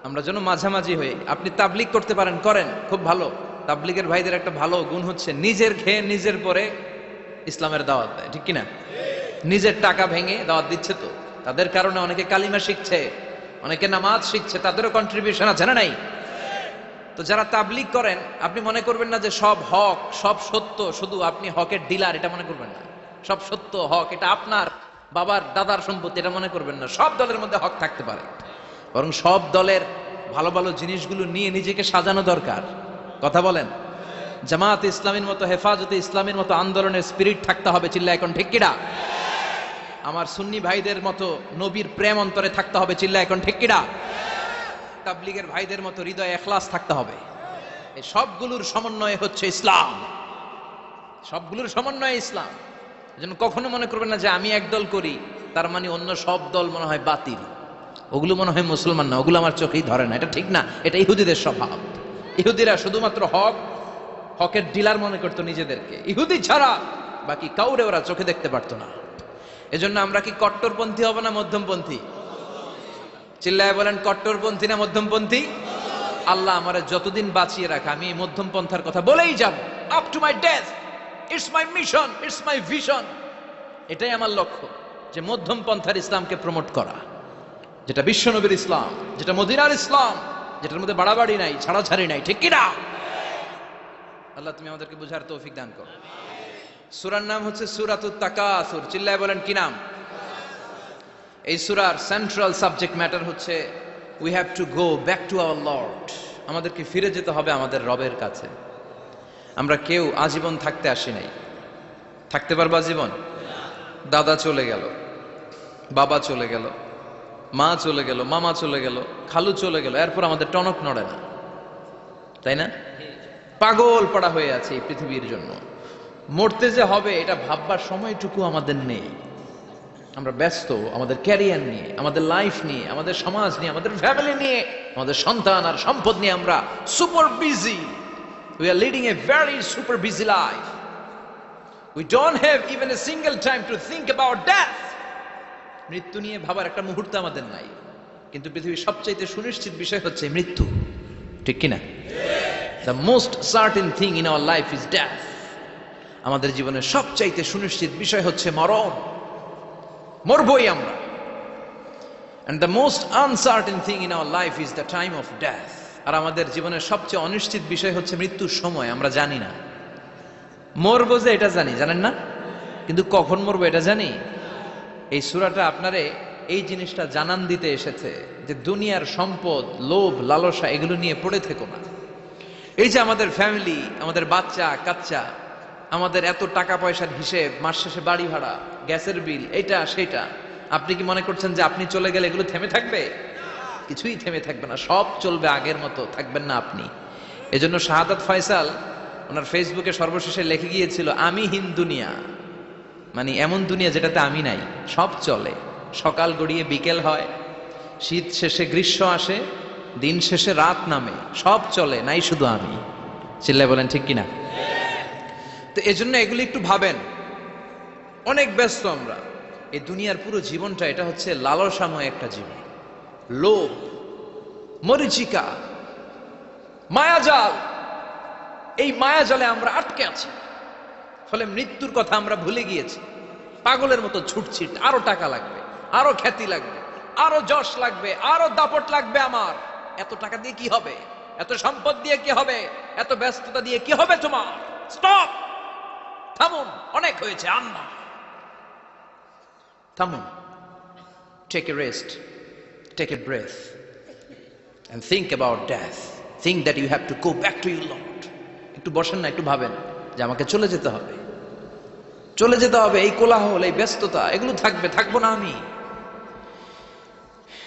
আমরা যেন মাঝামাঝি হই। আপনি তাবলিগ করতে পারেন, করেন, খুব ভালো। তাবলিগের ভাইদের একটা ভালো গুণ হচ্ছে নিজের খেয়ে নিজের পরে ইসলামের দাওয়াত দেয়, ঠিক কিনা? নিজের টাকা ভেঙে দাওয়াত দিচ্ছে, তো তাদের কারণে অনেকে কালিমা শিখছে, অনেকে নামাজ শিখছে, তাদেরও কন্ট্রিবিউশন আছে না নাই? তো যারা তাবলিগ করেন আপনি মনে করবেন না যে সব হক সব সত্য, শুধু আপনি হকের ডিলার এটা মনে করবেন না। সব সত্য হক এটা আপনার বাবার দাদার সম্পত্তি এটা মনে করবেন না। সব দলের মধ্যে হক থাকতে পারে, বরং সব দলের ভালো ভালো জিনিসগুলো নিয়ে নিজেকে সাজানো দরকার। কথা বলেন? জামাত ইসলামের মতো, হেফাজতে ইসলামের মতো আন্দোলনের স্পিরিট থাকতে হবে। চিল্লা এখন ঠিক কিনা? আমার সুন্নি ভাইদের মতো নবীর প্রেম অন্তরে থাকতে হবে। চিল্লা এখন ঠিক কিনা? তাবলিগের ভাইদের মতো হৃদয়ে ইখলাস থাকতে হবে। এই সবগুলোর সমন্বয় হচ্ছে ইসলাম, সবগুলোর সমন্বয় ইসলাম। এজন্য কখনো মনে করবেন না যে আমি এক দল করি তার মানে অন্য সব দল মনে হয় বাতিল, ওগুলো মনে হয় মুসলমান না, ওগুলো আমার চোখেই ধরে না। এটা ঠিক না, এটা ইহুদিদের স্বভাব। ইহুদিরা শুধুমাত্র হকের ডিলার মনে করতো নিজেদেরকে, ইহুদি ছাড়া বাকি কাউরে ওরা চোখে দেখতে পারতো না। এজন্য আমরা কি কট্টরপন্থী হব না মধ্যমপন্থী? চিল্লায় বলেন কট্টরপন্থী না মধ্যমপন্থী? আল্লাহ আমারে যতদিন বাঁচিয়ে রাখে আমি এই মধ্যম পন্থার কথা বলেই যাব, up to my death. It's my mission, it's my vision. এটাই আমার লক্ষ্য, যে মধ্যম পন্থার ইসলামকে প্রমোট করা, যেটা বিশ্বনবীর ইসলাম, যেটা মদিনার ইসলাম, যেটার মধ্যে বাড়াবাড়ি নাই, ছাড়াছাড়ি নাই, ঠিক কিনা? আল্লাহ তুমি আমাদেরকে বুঝার তৌফিক দান করো। সূরার নাম হচ্ছে সূরাতুত তাকাসুর। চিল্লায় বলেন কি নাম? এই সূরার সেন্ট্রাল সাবজেক্ট ম্যাটার হচ্ছে we have to go back to our lord. আমাদেরকে ফিরে যেতে হবে আমাদের রবের কাছে। আমরা কেউ আজীবন থাকতে আসি নাই। থাকতে পারবো আজীবন? দাদা চলে গেল, বাবা চলে গেল, মা চলে গেল, মামা চলে গেল, খালু চলে গেল, এরপর আমাদের টনক নড়ে না, তাই না? পাগল পড়া হয়ে আছে এই পৃথিবীর জন্য। মরতে যে হবে এটা ভাববার সময়টুকু আমাদের নেই। আমরা ব্যস্ত আমাদের ক্যারিয়ার নিয়ে, আমাদের লাইফ নিয়ে, আমাদের সমাজ নিয়ে, আমাদের ফ্যামিলি নিয়ে, আমাদের সন্তান আর সম্পদ নিয়ে আমরা super busy. We are leading a very super busy life. We don't have even a single time to think about death. মৃত্যু নিয়ে ভাবার একটা মুহূর্ত আমাদের নাই। কিন্তু পৃথিবীর সবচাইতে সুনিশ্চিত বিষয় হচ্ছে মৃত্যু, ঠিক কিনা? The most certain thing in our life is death. আমাদের জীবনের সবচাইতে সুনিশ্চিত বিষয় হচ্ছে মরণ, মরবই আমরা। And the most uncertain thing in our life is the time of death. আর আমাদের জীবনের সবচেয়ে অনিশ্চিত বিষয় হচ্ছে মৃত্যুর সময়। আমরা জানি না। মরবো যে এটা জানি, জানেন না? কিন্তু কখন মরবো এটা জানি? এই সূরাটা আপনারে এই জিনিসটা জানান দিতে এসেছে যে দুনিয়ার সম্পদ, লোভ, লালসা এগুলো নিয়ে পড়ে থেকো না। এই যে আমাদের ফ্যামিলি, আমাদের বাচ্চা কাচ্চা, আমাদের এত টাকা পয়সার হিসেব, মাস শেষে বাড়ি ভাড়া, গ্যাসের বিল, এটা সেটা, আপনি কি মনে করছেন যে আপনি চলে গেলে এগুলো থেমে থাকবে? কিছুই থেমে থাকবে না, সব চলবে আগের মতো, থাকবেন না আপনি। এজন্য শাহাদাত ফয়সাল ওনার ফেসবুকে সর্বশেষে লিখে গিয়েছিল, আমি হীন দুনিয়া, মানে এমন দুনিয়া যেটাতে আমি নাই, সব চলে, সকাল গড়িয়ে বিকেল হয়, শীত শেষে গ্রীষ্ম আসে, দিন শেষে রাত নামে, সব চলে, নাই শুধু আমি। চিল্লায় বলেন ঠিক কিনা? তো এজন্য এগুলি একটু ভাবেন। অনেক ব্যস্ত আমরা, এই দুনিয়ার পুরো জীবনটা এটা হচ্ছে লালসাময় একটা জীবন, লোভ, মরিচিকা, মায়াজাল। এই মায়াজালে আমরা আটকে আছি, ফলে মৃত্যুর কথা আমরা ভুলে গিয়েছি, পাগলের মতো ছুটছি। আরো টাকা লাগবে, আরো খ্যাতি লাগবে, আরো যশ লাগবে, আরো দাপট লাগবে আমার। এত টাকা দিয়ে কি হবে? এত সম্পদ দিয়ে কি হবে? এত ব্যস্ততা দিয়ে কি হবে তোমার? স্টপ, থামুন, অনেক হয়েছে, আর না, থামুন। Take a rest, take a breath and think about death. Think that you have to go back to your Lord. একটু বসেন না, একটু ভাবেন যে আমাকে চলে যেতে হবে, চলে যেতে হবে। এই কোলাহল, এই ব্যস্ততা, এগুলো থাকবে, থাকবো না আমি।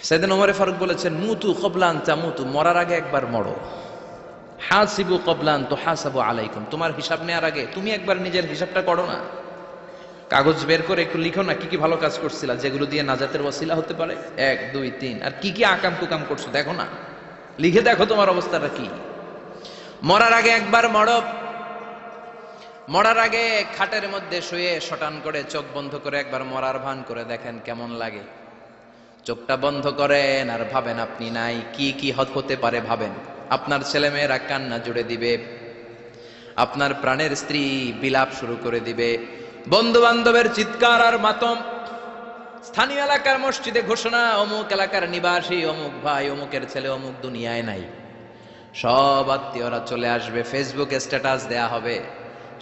সাইয়েদনা ওমর ফারুক বলেছেন, মুতু ক্বাবলা আন তামুতু, মরার আগে একবার মরো। হাসিবু ক্বাবলা আন তুহাসাবু আলাইকুম, তোমার হিসাব নেওয়ার আগে তুমি একবার নিজের হিসাবটা করো না। কাগজ বের করে একটু লিখো না, কি কি ভালো কাজ করছিলা, যেগুলো দিয়ে নাজাতের ওয়াসিলা হতে পারে, 1 2 3, আর কি কি আকাম কুকাম করছো দেখো না, লিখে দেখো তোমার অবস্থাটা কি। মরার আগে একবার মরো। মরার আগে খাটের মধ্যে শুয়ে শটান করে চোখ বন্ধ করে একবার মরার ভান করে দেখেন কেমন লাগে। চোখটা বন্ধ করেন আর ভাবেন আপনি নাই, কি কি হতে পারে ভাবেন। আপনার ছেলে মেয়েরা কান্না জুড়ে দিবে, আপনার প্রাণের স্ত্রী বিলাপ শুরু করে দিবে, বন্ধু বান্ধবের চিৎকার আর মাতম, স্থানীয় এলাকার মসজিদে ঘোষণা, অমুক এলাকার নিবাসী অমুক ভাই, অমুকের ছেলে অমুক দুনিয়ায় নাই। সব আত্মীয়রা চলে আসবে, ফেসবুকে স্ট্যাটাস দেয়া হবে,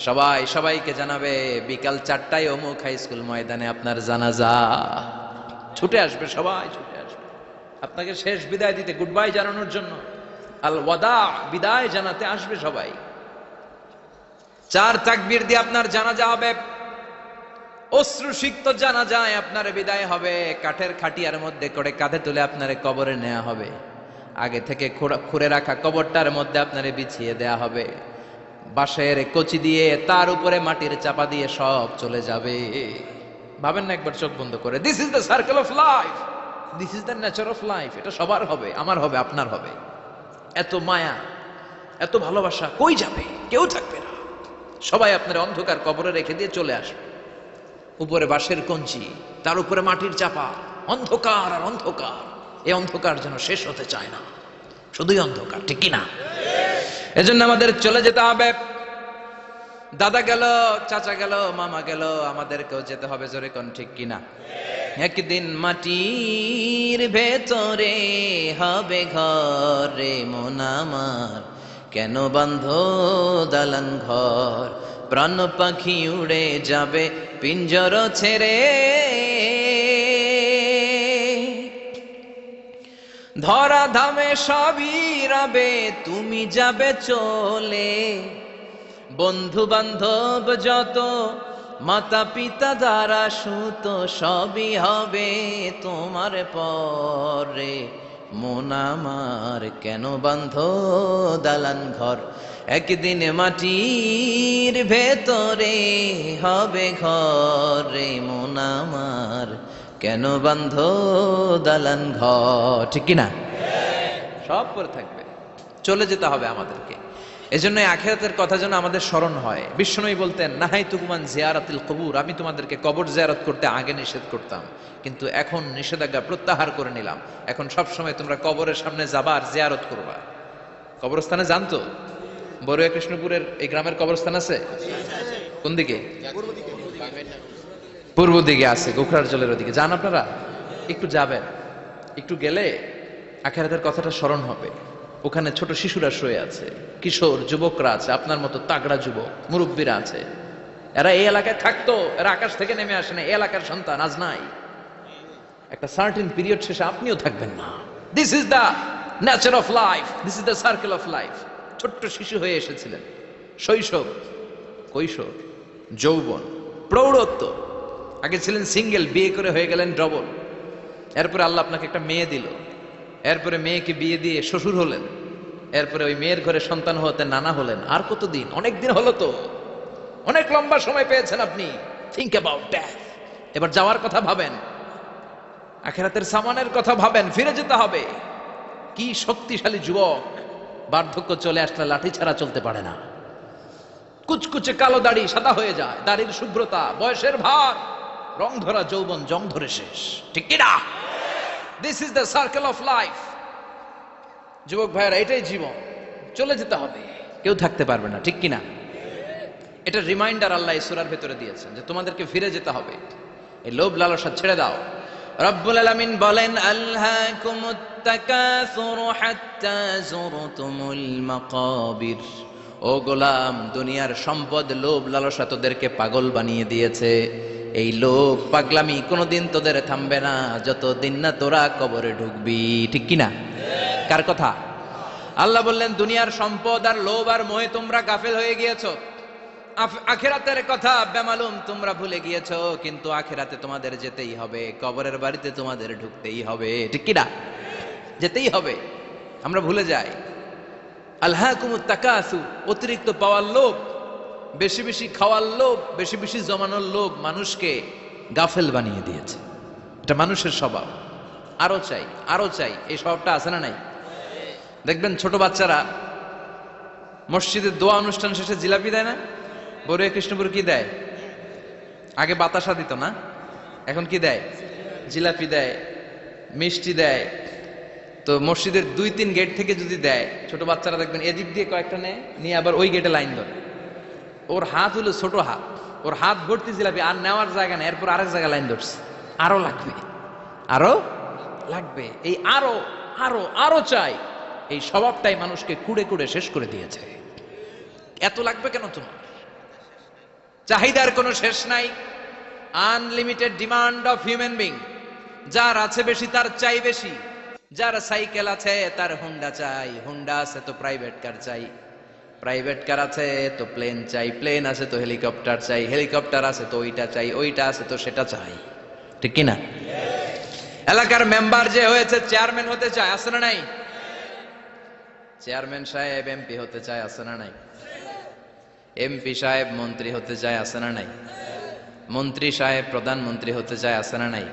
সবাই সবাইকে জানাবে বিকাল 4টায় অমুক হাই স্কুল ময়দানে আপনার জানাজা। ছুটে আসবে, সবাই ছুটে আসবে আপনাকে শেষ বিদায় দিতে, গুড বাই জানানোর জন্য, আল ওয়াদা, বিদায় জানাতে আসবে সবাই। 4 তাকবীর দিয়ে আপনার জানাজা হবে, অশ্রুসিক্ত জানাজায় আপনার বিদায় হবে। কাঠের খাটিয়ার মধ্যে করে কাঁধে তুলে আপনারে কবরে নেওয়া হবে, আগে থেকে খুঁড়ে রাখা কবরটার মধ্যে আপনারে বিছিয়ে দেয়া হবে, বাঁশের কচি দিয়ে তার উপরে মাটির চাপা দিয়ে সব চলে যাবে। ভাবেন না একবার চোখ বন্ধ করে, this is the circle of life, this is the nature of life. এটা সবার হবে, আমার হবে, আপনার হবে। এত মায়া, এত ভালোবাসা কই যাবে? কেউ থাকবে না, সবাই আপনার অন্ধকার কবরে রেখে দিয়ে চলে আসবে। উপরে বাঁশের কঞ্চি, তার উপরে মাটির চাপা, অন্ধকার আর অন্ধকার। এই অন্ধকার যেন শেষ হতে চায় না, শুধুই অন্ধকার, ঠিক কিনা? এজন্য আমাদের চলে যেতে হবে। দাদা গেল, চাচা গেল, মামা গেল, আমাদেরকেও যেতে হবে, জোরে কোন ঠিক কিনা? একদিন মাটির ভেতরে হবে ঘর রে মন আমার, কেন বাঁধো দালান ঘর, প্রাণ পাখি উড়ে যাবে পিঞ্জর ছেড়ে, ধরা ধামে সবই রবে তুমি যাবে চলে, বন্ধু বান্ধব যত, মাতা পিতা দ্বারা সুত, সবই হবে তোমার পরে মন আমার, কেন বাঁধো দালান ঘর, একদিন মাটির ভেতরে হবে ঘর রে মন আমার, কেন বাঁধো দালান ঘর, ঠিক কিনা? সব পরে থাকবে, চলে যেতে হবে আমাদেরকে। এজন্য আখিরাতের কথা যেন আমাদের স্মরণ হয়। বিশ্বনবী বলতেন, নাহাইতুকুমান জিয়ারাতিল কবুর, আমি তোমাদেরকে কবর জিয়ারত করতে আগে নিষেধ করতাম, কিন্তু এখন নিষেধাজ্ঞা প্রত্যাহার করে নিলাম। এখন সব সময় তোমরা কবরের সামনে যাবা আর জিয়ারত করবা। কবরস্থানে জানতো বড়ুয়া কৃষ্ণপুরের এই গ্রামের কবরস্থান আছে কোন দিকে? পূর্ব দিকে আছে, গোখরার জলের ওদিকে। যান আপনারা, একটু যাবেন, একটু গেলে আখিরাতের কথাটা স্মরণ হবে। ওখানে ছোট শিশুরা শুয়ে আছে, কিশোর যুবকরা আছে, আপনার মতো তাগড়া যুবক, মুরব্বীরা আছে। এরা এই এলাকায় থাকতো, এরা আকাশ থেকে নেমে আসে না, এই এলাকার সন্তান, আজ নাই। একটা সার্টেন পিরিয়ড শেষে আপনিও থাকবেন না। This is the nature of life, this is the circle of life. ছোট্ট শিশু হয়ে এসেছিলেন, শৈশব, কৈশোর, যৌবন, প্রৌঢ়ত্ব, আগে ছিলেন সিঙ্গেল, বিয়ে করে হয়ে গেলেন ডবল, এরপরে আল্লাহ আপনাকে একটা মেয়ে দিল, এরপরে মেয়েকে বিয়ে দিয়ে শ্বশুর হলেন, এরপরে ওই মেয়ের ঘরে সন্তান হতে নানা হলেন। আর কতদিন? অনেক দিন হলো তো, অনেক লম্বা সময় পেয়েছেন আপনি। Think about death. এবার যাওয়ার কথা ভাবেন, আখিরাতের সামানের কথা ভাবেন, ফিরে যেতে হবে। কি শক্তিশালী যুবক, বার্ধক্য চলে আসলে লাঠি ছাড়া চলতে পারে না। কুচকুচে কালো দাড়ি সাদা হয়ে যায়, দাড়ির শুভ্রতা, বয়সের ভার, রং ধরা যৌবন জং ধরে শেষ, ঠিক কিনা? This is the circle of life. যুবক ভাইয়েরা, এটাই জীবন, চলে যেতে হবে, কেউ থাকতে পারবে না, ঠিক কিনা? এটা রিমাইন্ডার আল্লাহ এই সূরার ভেতরে দিয়েছেন যে তোমাদেরকে ফিরে যেতে হবে, এই লোভ লালসা ছেড়ে দাও। রব্বুল আলামিন বলেন, আলহাকুমুত তাকাসুর হাত্তা যুরতুমুল মাকাবির। ও গোলাম, দুনিয়ার সম্পদ, লোভ লালসা তোদেরকে পাগল বানিয়ে দিয়েছে। এই লোভ পাগলামি কোনোদিন তোদের থামবে না যতদিন না তোরা কবরে ঢুকবি, ঠিক কিনা? কার কথা? আল্লাহ বললেন, দুনিয়ার সম্পদ আর লোভ আর মোহে তোমরা গাফেল হয়ে গিয়েছো। আখিরাতের কথা বেমালুম তোমরা ভুলে গিয়েছো, কিন্তু আখিরাতে তোমাদের যেতেই হবে, কবরের বাড়িতে তোমাদের ঢুকতেই হবে, ঠিক কিনা? যেতেই হবে, আমরা ভুলে যাই। আলহাকুমুত তাকাসুর, অতিরিক্ত পাওয়ার লোভ, বেশি বেশি খাওয়ার লোভ, বেশি বেশি জমানোর লোভ মানুষকে গাফেল বানিয়ে দিয়েছে। এটা মানুষের স্বভাব, আরো চাই আরো চাই, এই স্বভাবটা আছে না নাই? দেখবেন ছোট বাচ্চারা মসজিদের দোয়া অনুষ্ঠান শেষে জিলাপি দেয় না? বড়ুয়া কৃষ্ণপুর কি দেয়? আগে বাতাসা দিত না, এখন কি দেয়? জিলাপি দেয়, মিষ্টি দেয়। তো মসজিদের 2-3 গেট থেকে যদি দেয়, ছোট বাচ্চারা দেখবেন এদিক দিয়ে কয়েকটা নেয়, নিয়ে আবার ওই গেটে লাইন ধরে। ওর হাত হলো ছোট হাত, ওর হাত ভর্তি জিলাপি, আর নেওয়ার জায়গা নেই, এরপর আরেক জায়গায় লাইন ধরছে, আরো লাগবে, আরো লাগবে, এই আরো আরো আরো চাই। এই স্বভাবটাই মানুষকে কুড়ে কুড়ে শেষ করে দিয়েছে। এত লাগবে কেন তোমার? চাহিদার কোনো শেষ নাই। Unlimited demand of human being. যার আছে বেশি তার চাই বেশি। যার সাইকেল আছে তার হুন্ডা চাই, হুন্ডা আছে তো প্রাইভেট কার চাই, প্রাইভেট কার আছে তো প্লেন চাই, প্লেন আছে তো হেলিকপ্টার চাই, হেলিকপ্টার আছে তো ওইটা চাই, ওইটা আছে তো সেটা চাই, ঠিক কিনা? এলাকার মেম্বার যে হয়েছে চেয়ারম্যান হতে চায়, আছে না নাই? চেয়ারম্যান সাহেব এমপি হতে চায়, আছে না নাই? এমপি সাহেব মন্ত্রী হতে চায়, আছে না নাই? মন্ত্রী সাহেব প্রধানমন্ত্রী হতে চায়, আছে না নাই?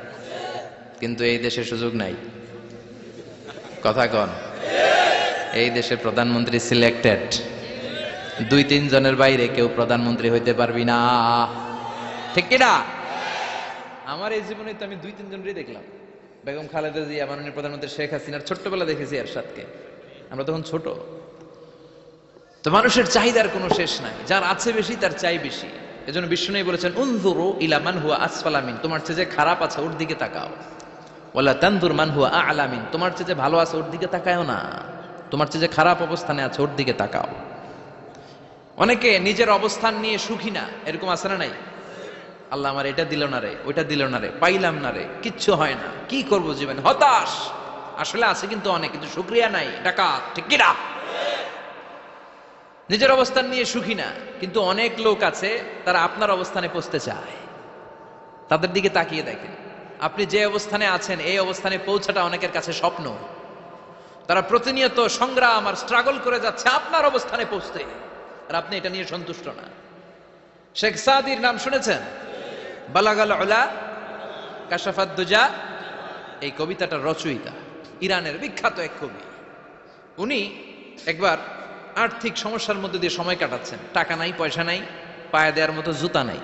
কিন্তু এই দেশে সুযোগ নাই। কথা কন, এই দেশের প্রধানমন্ত্রী সিলেক্টেড। 2-3 জনের বাইরে কেউ প্রধানমন্ত্রী হইতে পারবি না, ঠিক কিনা? আমার এই জীবনে তো আমি 2-3 জনেরই দেখলাম। বেগম খালেদা জিয়া, মাননীয় প্রধানমন্ত্রী শেখ হাসিনার ছোট্টবেলা দেখেছি এরশাদকে, আমরা তখন ছোট। তো মানুষের চাহিদার কোনো শেষ নাই, যার আছে বেশি তার চাই বেশি। এজন্য বিষ্ণু বলেছেন, উনজুরু ইলা মান হুয়া আসফালা মিন, তোমার চেয়ে যে খারাপ আছে ওর দিকে তাকাও। ওয়ালা তানজুর মান হুয়া আ'লা মিন, তোমার চেয়ে যে ভালো আছে ওর দিকে তাকায়ও না, তোমার চেয়ে যে খারাপ অবস্থানে আছে ওর দিকে তাকাও। অনেকে নিজের অবস্থান নিয়ে সুখী না, এরকম আছে না নাই? আল্লাহ আমার এটা দিল না রে, ওইটা দিল না রে, পাইলাম না রে, কিচ্ছু হয় না, কি করব জীবনে, হতাশ। আসলে আছে কিন্তু অনেক, কিন্তু শুকরিয়া নাই, ডাকাত, ঠিক কিনা? নিজের অবস্থান নিয়ে সুখী না, কিন্তু অনেক লোক আছে তারা আপনার অবস্থানে পৌঁছতে চায়। তাদের দিকে তাকিয়ে দেখেন, আপনি যে অবস্থানে আছেন এই অবস্থানে পৌঁছাটা অনেকের কাছে স্বপ্ন। তারা প্রতিনিয়ত সংগ্রাম আর স্ট্রাগল করে যাচ্ছে আপনার অবস্থানে পৌঁছতে, আর আপনি এটা নিয়ে সন্তুষ্ট না। শেখ সাদির নাম শুনেছেন? বালাগাল উলা কাশাফাত দুজা, এই কবিতাটার রচয়িতা, ইরানের বিখ্যাত এক কবি। উনি একবার আর্থিক সমস্যার মধ্যে দিয়ে সময় কাটাচ্ছেন, টাকা নাই, পয়সা নাই, পায়ে দেওয়ার মতো জুতা নাই।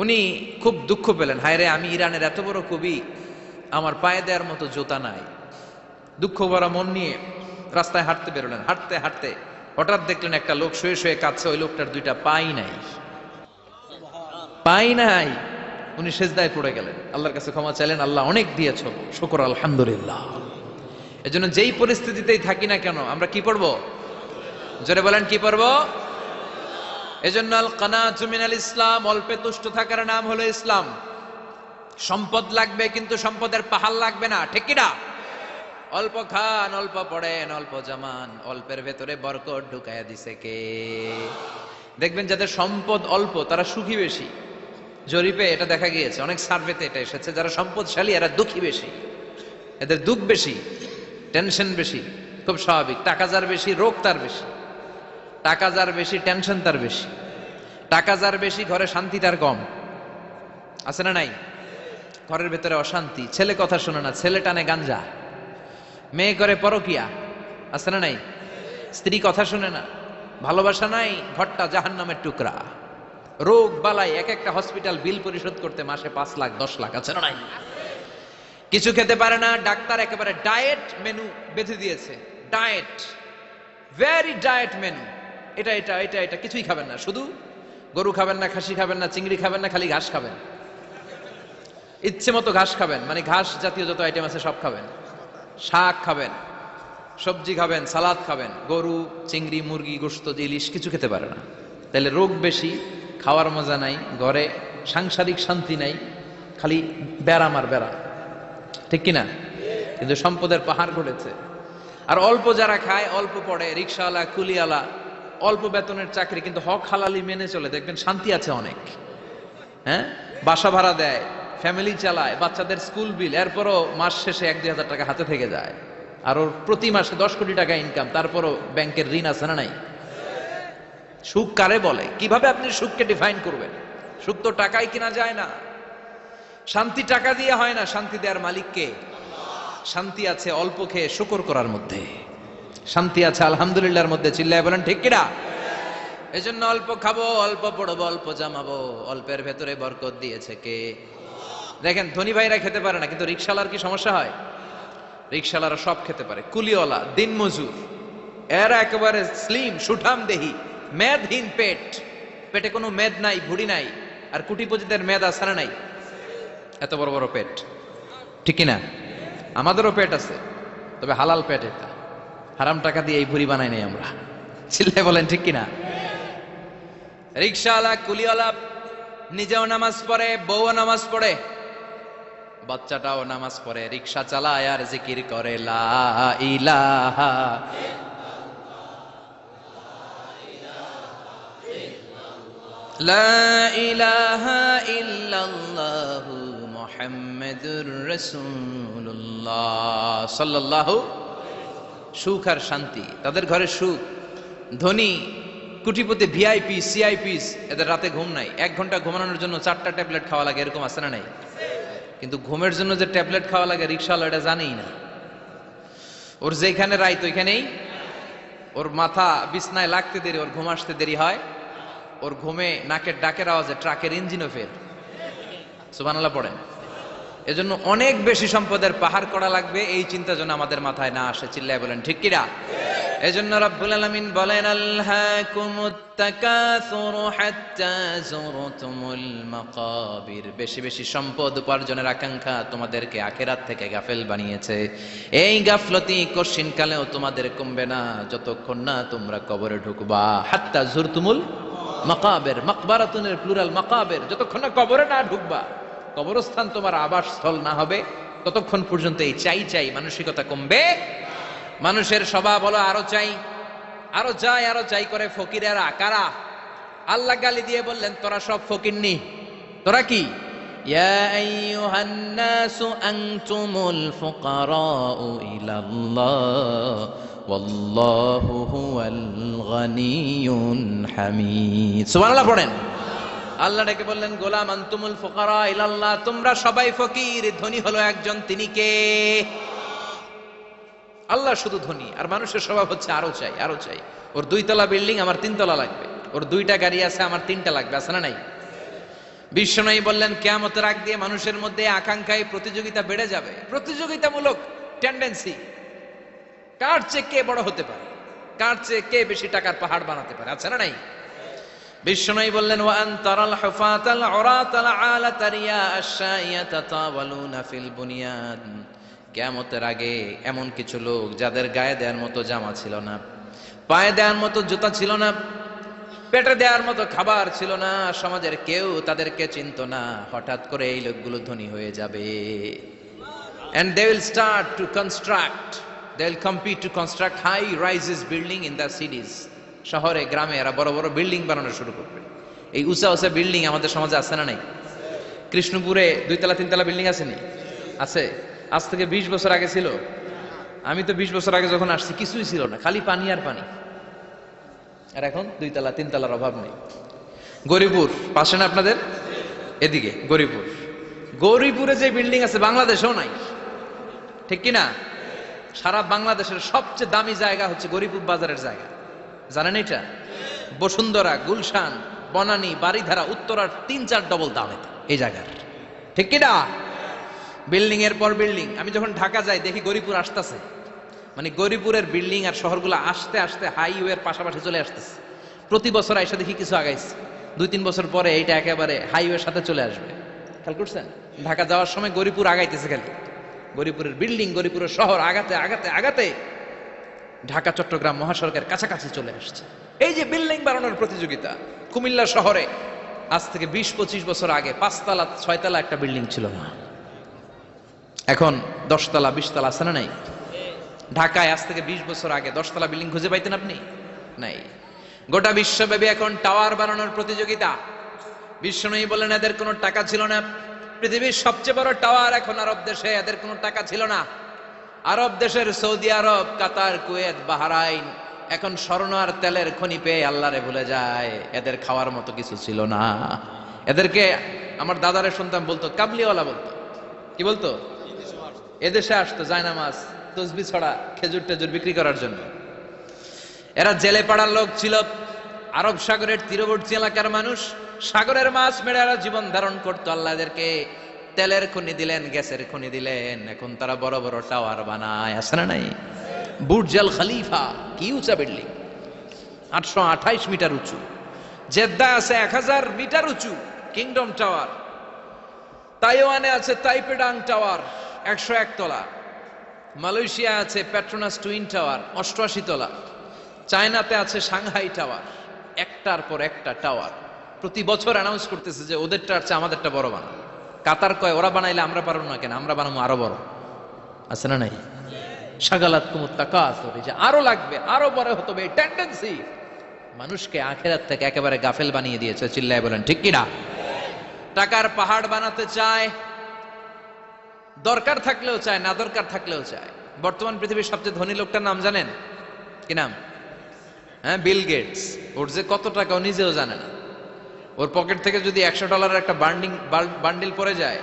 উনি খুব দুঃখ পেলেন, হায় রে, আমি ইরানের এত বড় কবি, আমার পায়ে দেওয়ার মতো জুতা নাই। দুঃখ ভরা মন নিয়ে রাস্তায় হাঁটতে বেরোলেন। হাঁটতে হাঁটতে হঠাৎ দেখলেন একটা লোক শুয়ে শুয়ে কাঁদছে, ওই লোকটার 2টা পাই নাই, পাই নাই। উনি সেজদায় পড়ে গেলেন, আল্লাহর কাছে ক্ষমা চাইলেন, আল্লাহ অনেক দিয়েছ, শুকর আলহামদুলিল্লাহ। এজন্য যেই পরিস্থিতিতেই থাকি না কেন আমরা কি পড়বো? জোরে বলেন, কি পড়বো? এজন্য আল কানাতু মিনাল ইসলাম, অল্পে তুষ্ট থাকার নাম হলো ইসলাম। সম্পদ লাগবে কিন্তু সম্পদের পাহাড় লাগবে না, ঠিক কি না? অল্প খান, অল্প পড়েন, অল্প জামান, অল্পের ভেতরে বরকত ঢুকাইয়া দিছে কে? দেখবেন যাদের সম্পদ অল্প তারা সুখী বেশি। জরিপে এটা দেখা গিয়েছে, অনেক সার্ভেতে এটা এসেছে, যারা সম্পদশালী এরা দুঃখী বেশি, এদের দুঃখ বেশি, টেনশন বেশি। খুব স্বাভাবিক, টাকা যার বেশি রোগ তার বেশি, টাকা যার বেশি টেনশন তার বেশি, টাকা যার বেশি ঘরে শান্তি তার কম। আছে না নাই? ঘরের ভেতরে অশান্তি, ছেলে কথা শোনে না, ছেলে টানে গাঞ্জা, মেয়ে করে পরকিয়া। আছে না নাই? স্ত্রী কথা শুনে না, ভালোবাসা নাই, ঘরটা জাহান্নামের টুকরা। রোগ বালাই, এক একটা হসপিটাল বিল পরিশোধ করতে মাসে 5 লাখ 10 লাখ। আছে না নাই? কিছু খেতে পারে না, ডাক্তার একেবারে ডায়েট মেনু বেঁধে দিয়েছে। ডায়েট, ভেরি ডায়েট মেনু, এটা এটা এটা এটা কিছুই খাবেন না, শুধু গরু খাবেন না, খাসি খাবেন না, চিংড়ি খাবেন না, খালি ঘাস খাবেন। ইচ্ছে মতো ঘাস খাবেন, মানে ঘাস জাতীয় যত আইটেম আছে সব খাবেন। শাক খাবেন, সবজি খাবেন, সালাদ খাবেন। গরু, চিংড়ি, মুরগি, গোশত, ইলিশ কিছু খেতে পারে না। তাহলে রোগ বেশি, খাওয়ার মজা নাই, ঘরে সাংসারিক শান্তি নাই, খালি ব্যারাম আর ব্যারাম, ঠিক কিনা? কিন্তু সম্পদের পাহাড় ঘটেছে। আর অল্প যারা খায়, অল্প পড়ে, রিক্সাওয়ালা, কুলিওয়ালা, অল্প বেতনের চাকরি, কিন্তু হক হালালি মেনে চলে, দেখবেন শান্তি আছে অনেক। হ্যাঁ, বাসা ভাড়া দেয়, ফ্যামিলি চালায়, বাচ্চাদের স্কুল বিল, এরপরও মাস শেষে 1-2 হাজার টাকা হাতে থেকে যায়। আর ওর প্রতি মাসে 10 কোটি টাকা ইনকাম, তারপরও ব্যাংকের ঋণ আছে না নাই? সুখ কারে বলে? কিভাবে আপনি সুখকে ডিফাইন করবেন? সুখ তো টাকায় কিনা যায় না, শান্তি টাকা দিয়ে হয় না, শান্তি দেওয়ার মালিক কে? শান্তি আছে অল্প খেয়ে শুকর করার মধ্যে, শান্তি আছে আলহামদুলিল্লাহর মধ্যে। চিল্লায় বলেন ঠিক কিনা? এজন্য অল্প খাবো, অল্প পড়বো, অল্প জামাবো, অল্পের ভেতরে বরকত দিয়েছে কে? দেখেন ধনী ভাইরা খেতে পারে না, কিন্তু রিক্সাওয়ালার কি সমস্যা হয়? রিক্সাওয়ালারা সব খেতে পারে। কুলিওয়ালা, দিনমজুর, এরা একেবারে স্লিম সুঠাম দেহি, মেদহীন পেট, পেটে কোনো মেদ নাই, ভুড়ি নাই। আর কুটিপতিদের মেদ আছে না নাই? এত বড় বড় পেট, ঠিক কিনা? আমাদেরও পেট আছে, তবে হালাল পেট, এটা হারাম টাকা দিয়ে এই ভুড়ি বানাই নাই আমরা। চিল্লায় বলেন ঠিক কিনা? রিক্সাওয়ালা, কুলিওয়ালা নিজেও নামাজ পড়ে, বউও নামাজ পড়ে, বাচ্চাটাও নামাজ পড়ে, রিক্সা চালায় আর জিকির করে লা ইলাহা লা ইলাহা ইল্লাল্লাহু মুহাম্মাদুর রাসূলুল্লাহ সাল্লাল্লাহু। সুখ আর শান্তি, তাদের ঘরে সুখ। ধনী কুটিপতি, ভিআইপি, সিআইপিস, এদের রাতে ঘুম নাই। 1 ঘন্টা ঘুমানোর জন্য 4টা ট্যাবলেট খাওয়া লাগে, এরকম আছে না নাই? কিন্তু ঘুমের জন্য যে ট্যাবলেট খাওয়া লাগে রিক্সাওয়ালা এটা জানেই না। ওর যেখানে রাইত ওইখানেই, ওর মাথা বিছনায় লাগতে দেরি, ওর ঘুম আসতে দেরি হয়, ওর ঘুমে নাকের ডাকের আওয়াজে ট্রাকের ইঞ্জিনও ফেল। সুবহানাল্লাহ পড়েন। এজন্য অনেক বেশি সম্পদের পাহাড় করা লাগবে, এই চিন্তা যেন আমাদের মাথায় না আসে। চিল্লায় বলেন ঠিক কিনা? এজন্য রব্বুল আলামিন বলেন আলহাকুমুত তাকাসুর হাত্তা যুরতুমুল মাকাবির। বেশি বেশি সম্পদ উপার্জনের আকাঙ্ক্ষা তোমাদেরকে আখিরাত থেকে গাফেল বানিয়েছে। এই গাফলতি কশিনকালেও তোমাদের কমবে না যতক্ষণ না তোমরা কবরে ঢুকবা। হাত্তা যুরতুমুল মাকাবির, মাকবারাতুনের প্লুরাল মাকাবির, যতক্ষণ না কবরে না ঢুকবা, কবরস্থান তোমার আবাসস্থল না হবে, ততক্ষণ পর্যন্ত এই চাই চাই মানসিকতা কমবে। মানুষের স্বভাব হলো আরো চাই, আরো চাই, আরো চাই করে ফকিরেরা কারা? আল্লাহ গালি দিয়ে বললেন তোরা সব ফকিরনি। তোরা কি? ইয়া আইয়ুহান নাসু আনতুমুল ফুকারাউ ইলাল্লাহ ওয়াল্লাহু হুয়াল গানিয়ুল হামিদ। সুবহানাল্লাহ পড়েন। আল্লাহ ডেকে বললেন গোলাম আনতুমুল ফুকারা ইলাল্লাহ, তোমরা সবাই ফকির, ধনী হলো একজন, তিনি কে? আল্লাহ শুধু ধনী, আর মানুষের স্বভাব হচ্ছে আরো চাই, আরো চাই। ওর 2 তলা বিল্ডিং, আমার 3 তলা লাগবে। ওর 2টা গাড়ি আছে, আমার 3টা লাগবে। আছে না নাই? বিশ্বনবী বললেন কিয়ামতের আগ দিয়ে মানুষের মধ্যে আকাঙ্ক্ষায় প্রতিযোগিতা বেড়ে যাবে, প্রতিযোগিতামূলক টেন্ডেন্সি। কার চেয়ে কে বড় হতে পারে, কার চেয়ে কে বেশি টাকার পাহাড় বানাতে পারে। আছে না নাই? বিশ্বনবী বললেন ওয়া আনতারাল হুফাতাল উরাতাল আলাতা রিয়া আশ-শাইয়াতা তাওয়ালুনা ফিল বুনিয়ান। কিয়ামতের আগে এমন কিছু লোক যাদের গায়ে দেওয়ার মতো জামা ছিল না, পায়ে দেওয়ার মতো জুতা ছিল না, পেটে দেওয়ার মতো খাবার ছিল না, সমাজের কেউ তাদেরকে চিনত না। হঠাৎ করে এই লোকগুলো ধনী হয়ে যাবে, and they will start to construct, they will compete to construct high rises building in the cities. শহরে গ্রামে এরা বড় বড় বিল্ডিং বানানো শুরু করবে। এই উঁচা উঁচা বিল্ডিং আমাদের সমাজে আছে না নাই? কৃষ্ণপুরে 2 তলা 3 তলা বিল্ডিং আছে নি? আছে। আজ থেকে 20 বছর আগে ছিল? আমি তো 20 বছর আগে যখন আসছি কিছুই ছিল না, খালি পানি আর পানি। আর এখন 2 তলা 3 তলার অভাব নেই। গরিপুর পাশে না আপনাদের? এদিকে গরিপুর, গরিপুরে যে বিল্ডিং আছে বাংলাদেশেও নাই, ঠিক কি না? সারা বাংলাদেশের সবচেয়ে দামি জায়গা হচ্ছে গরিপুর বাজারের জায়গা, জানেন এটা? বসুন্ধরা, গুলশান, বনানী, বাড়িধারা, উত্তরার 3-4 ডবল দাম এই জায়গার, ঠিক কি না? বিল্ডিং এর পর বিল্ডিং। আমি যখন ঢাকা যাই দেখি গরিপুর আসতেছে, মানে গরিপুরের বিল্ডিং আর শহরগুলো আস্তে আস্তে হাইওয়ের পাশাপাশি চলে আসতেছে। প্রতি বছর এসে দেখি কিছু আগাইছে, 2-3 বছর পরে এইটা একেবারে হাইওয়ের সাথে চলে আসবে। খেয়াল করছেন? ঢাকা যাওয়ার সময় গরিপুর আগাইতেছে, খালি গরিপুরের বিল্ডিং, গরিপুরের শহর আগাতে আগাতে আগাতে ঢাকা চট্টগ্রাম মহাসড়কের কাছাকাছি চলে আসছে। এই যে বিল্ডিং বানানোর প্রতিযোগিতা, কুমিল্লা শহরে আজ থেকে 20-25 বছর আগে 5 তলা 6 তলা একটা বিল্ডিং ছিল না, এখন 10 তলা 20 তলা আছে না নাই? ঢাকায় আজ থেকে 20 বছর আগে 10 তলা বিল্ডিং খুঁজে পাইতেন আপনি? নাই। গোটা বিশ্বব্যাপী এখন টাওয়ার বানানোর প্রতিযোগিতা। বিশ্বনবী বলেন এদের কোনো টাকা ছিল না। পৃথিবীর সবচেয়ে বড় টাওয়ার এখন আরব দেশে, এদের কোনো টাকা ছিল না। আরব দেশের সৌদি আরব, কাতার, কুয়েত, বাহরাইন এখন স্বর্ণ আর তেলের খনি পেয়ে আল্লাহরে ভুলে যায়। এদের খাওয়ার মতো কিছু ছিল না। এদেরকে আমার দাদারে শুনতাম বলতো কাবলিওয়ালা বলতো। কি বলতো? এদেশে আসতো জায়নামাজ, তসবি ছড়া, খেজুর টেজুর বিক্রি করার জন্য। এরা জেলে পাড়ার লোক ছিল। আরব সাগরের তীরবর্তী এলাকার মানুষ, সাগরের মাছ মেরে এরা জীবন ধারণ করতো। আল্লাহ এদেরকে তেলের খনি দিলেন, গ্যাসের খনি দিলেন, এখন তারা বড় বড় টাওয়ার বানায়, আছে না নাই? বুর্জ আল খলিফা, কি উঁচা বিল্ডিং, 828 মিটার উঁচু। জেদ্দা আছে 1000 মিটার উঁচু কিংডম টাওয়ার। তাইওয়ানে আছে তাইপেডাং টাওয়ার 101 তলা। মালয়েশিয়া আছে পেট্রোনাস টুইন টাওয়ার 88 তলা। চায়নাতে আছে সাংহাই টাওয়ার, একটার পর একটা টাওয়ার। প্রতি বছর অ্যানাউন্স করতেছে যে ওদেরটা আছে আমাদেরটা বড় বানাও। কাতার কয় ওরা বানাইলে আমরা পারবো না কেন, আমরা বানাবো আরো বড়, আছে না নাই? শাগালাত কুমুত তাকাসুর, যে আরো লাগবে, আরো বড় হতে হবে, এই টেন্ডেন্সি মানুষকে আখিরাত থেকে একেবারে গাফেল বানিয়ে দিয়েছে। চিল্লায় বলেন ঠিক কিনা? টাকার পাহাড় বানাতে চায়, দরকার থাকলেও চায়, না দরকার থাকলেও চায়। বর্তমান পৃথিবীর সবচেয়ে ধনী লোকটার নাম জানেন? কি নাম? হ্যাঁ, বিল গেটস। ওর যে কত টাকা ও নিজেও জানে না। ওর পকেট থেকে যদি $100 একটা বান্ডিল পড়ে যায়,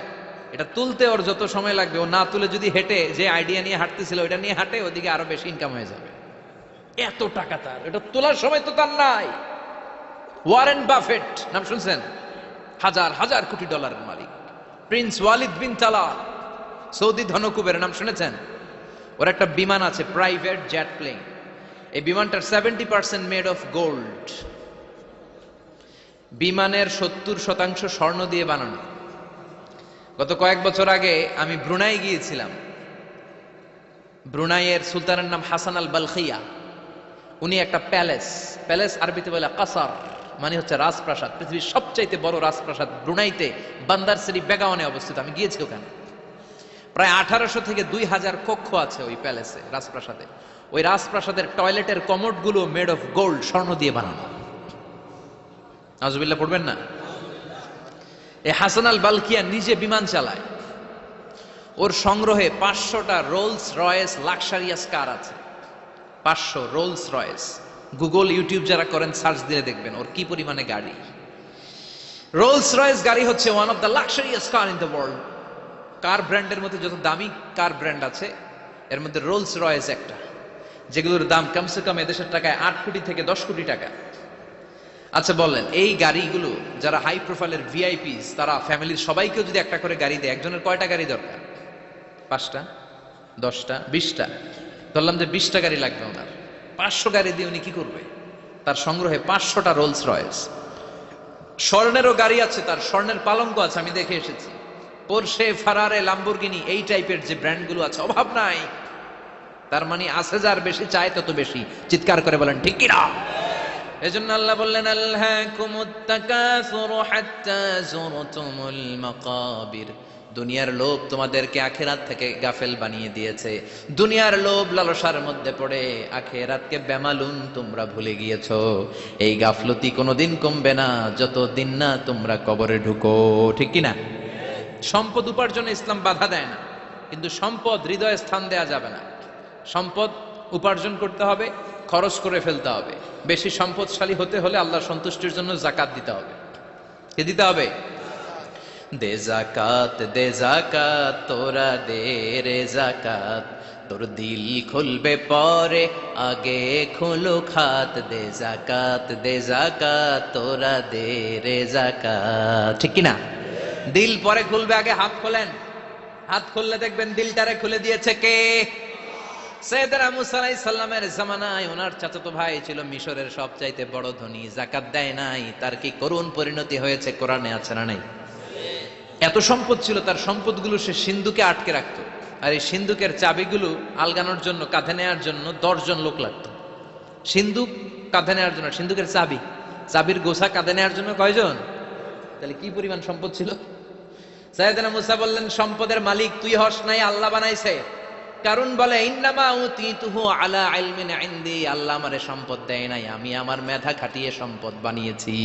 এটা তুলতে ওর যত সময় লাগবে, ও না তুলে যদি হেঁটে যে আইডিয়া নিয়ে হাঁটতেছিল ওইটা নিয়ে হাঁটে, ওদিকে আরো বেশি ইনকাম হয়ে যাবে। এত টাকা তার, এটা তোলার সময় তো তার নাই। ওয়ারেন বাফেট নাম শুনছেন? হাজার হাজার কোটি ডলারের মালিক। Prince Walid bin Talal, Saudi ধনকুবের নাম শুনেছেন? ওর একটা বিমান আছে, প্রাইভেট জেট প্লেন। এই বিমানটার 70% মেড অফ গোল্ড। বিমানের 70% স্বর্ণ দিয়ে বানানো। গত কয়েক বছর আগে আমি ব্রুনাই গিয়েছিলাম। ব্রুনাইয়ের সুলতানের নাম হাসান আল বালখিয়া। উনি একটা প্যালেস আরবিতে বলে কাসার, মানে হচ্ছে রাজপ্রাসাদ। পৃথিবীর সবচাইতে বড় রাজপ্রাসাদ ব্রুনাইতে বান্দার সেরি বেগাওয়ানে অবস্থিত। আমি গিয়েছি ওখানে। প্রায় 1800 থেকে 2000 কক্ষ আছে ওই প্যালেসে, রাজপ্রাসাদে। ওই রাজপ্রাসাদের টয়লেটের কমোড গুলো মেড অফ গোল্ড, স্বর্ণ দিয়ে বানানো। নাউজুবিল্লাহ পড়বেন না? এই হাসান আল বালকিয়া নিজে বিমান চালায়। ওর সংগ্রহে 500টা রোলস রয়েস লাক্সারিয়াস কার আছে। 500 রোলস রয়েস। গুগল ইউটিউব যারা করেন সার্চ দিয়ে দেখবেন ওর কি পরিমাণে গাড়ি। রোলস রয়েস গাড়ি হচ্ছে one of the luxurious car in the world. কার ব্র্যান্ডের মধ্যে যত দামি কার ব্র্যান্ড আছে এর মধ্যে রোলস রয়েস একটা, যেগুলোর দাম কমসে কম এদেশের টাকায় 8 কোটি থেকে 10 কোটি টাকা। আচ্ছা বলেন, এই গাড়িগুলো যারা হাই প্রোফাইলের ভিআইপিস, তারা ফ্যামিলির সবাইকেও যদি একটা করে গাড়ি দেয়, একজনের কয়টা গাড়ি দরকার? 5টা, 10টা, 20টা। ধরলাম যে 20টা গাড়ি লাগবে ওনার। 500 গাড়ি দিয়ে উনি কি করবে? তার সংগ্রহে 500টা রোলস রয়েস। স্বর্ণেরও গাড়ি আছে তার, স্বর্ণের পালঙ্ক আছে, আমি দেখে এসেছি। পোরশে, ফারারে, লাম্বরগিনি, এই টাইপের যে ব্র্যান্ডগুলো আছে, অভাব নাই। তার মানে আছে, যার বেশি চায় তত বেশি। চিৎকার করে বলেন ঠিক কিনা? এজন্য আল্লাহ বললেন আল্লাকুমুত তাকাসুরু হাত্তা যুরতুমুল মাকাবির। দুনিয়ার লোভ তোমাদেরকে আখিরাত থেকে গাফেল বানিয়ে দিয়েছে। দুনিয়ার লোভ লালসার মধ্যে পড়ে আখিরাতকে বেমালুম তোমরা ভুলে গিয়েছো। এই গাফলতি কোনোদিন কমবে না যতদিন না তোমরা কবরে ঢুকো, ঠিক কি না? সম্পদ উপার্জনে ইসলাম বাধা দেয় না, কিন্তু সম্পদ হৃদয়ে স্থান দেয়া যাবে না। সম্পদ উপার্জন করতে হবে, খরচ করে ফেলতে হবে। বেশি সম্পদশালী হতে হলে আল্লাহর সন্তুষ্টির জন্য যাকাত দিতে হবে। কে দিতে হবে? দে জাকাত তোরা দে রে জাকাত, তোর দিল খুলবে পরে আগে খুলো খাত। দে জাকাত তোরা দে রে জাকাত, ঠিক কিনা? দিল পরে খুলবে, আগে হাত খোলেন। হাত খুললে দেখবেন দিলটারে খুলে দিয়েছে কে? সাইয়েদনা মুসা আলাইহিস সালামের জামানায় ওনার চাচাতো ভাই ছিল মিশরের সবচাইতে বড় ধনী, যাকাত দেয় নাই। তার কি করুণ পরিণতি হয়েছে কোরআনে আছে না নাই? এত সম্পদ ছিল, তার সম্পদগুলো সে সিন্ধুকে আটকে রাখতো। আর এই সিন্ধুকের চাবিগুলো আলগানোর জন্য, কাঁধে নেওয়ার জন্য 10 জন লোক লাগতো। সিন্ধুক কাঁধে নেওয়ার জন্য, সিন্ধুকের চাবির গোছা কাঁধে নেওয়ার জন্য কয়জন? তাহলে কি পরিমাণ সম্পদ ছিল? সাইয়েদনা মুসা বললেন, সম্পদের মালিক তুই হস নাই, আল্লাহ বানাইছে। কারণ বলে ইন্নামা উতিতুহু আলা ইলমিন ইনদি, আল্লাহ আমারে সম্পদ দেয় নাই, আমি আমার মেধা খাটিয়ে সম্পদ বানিয়েছি।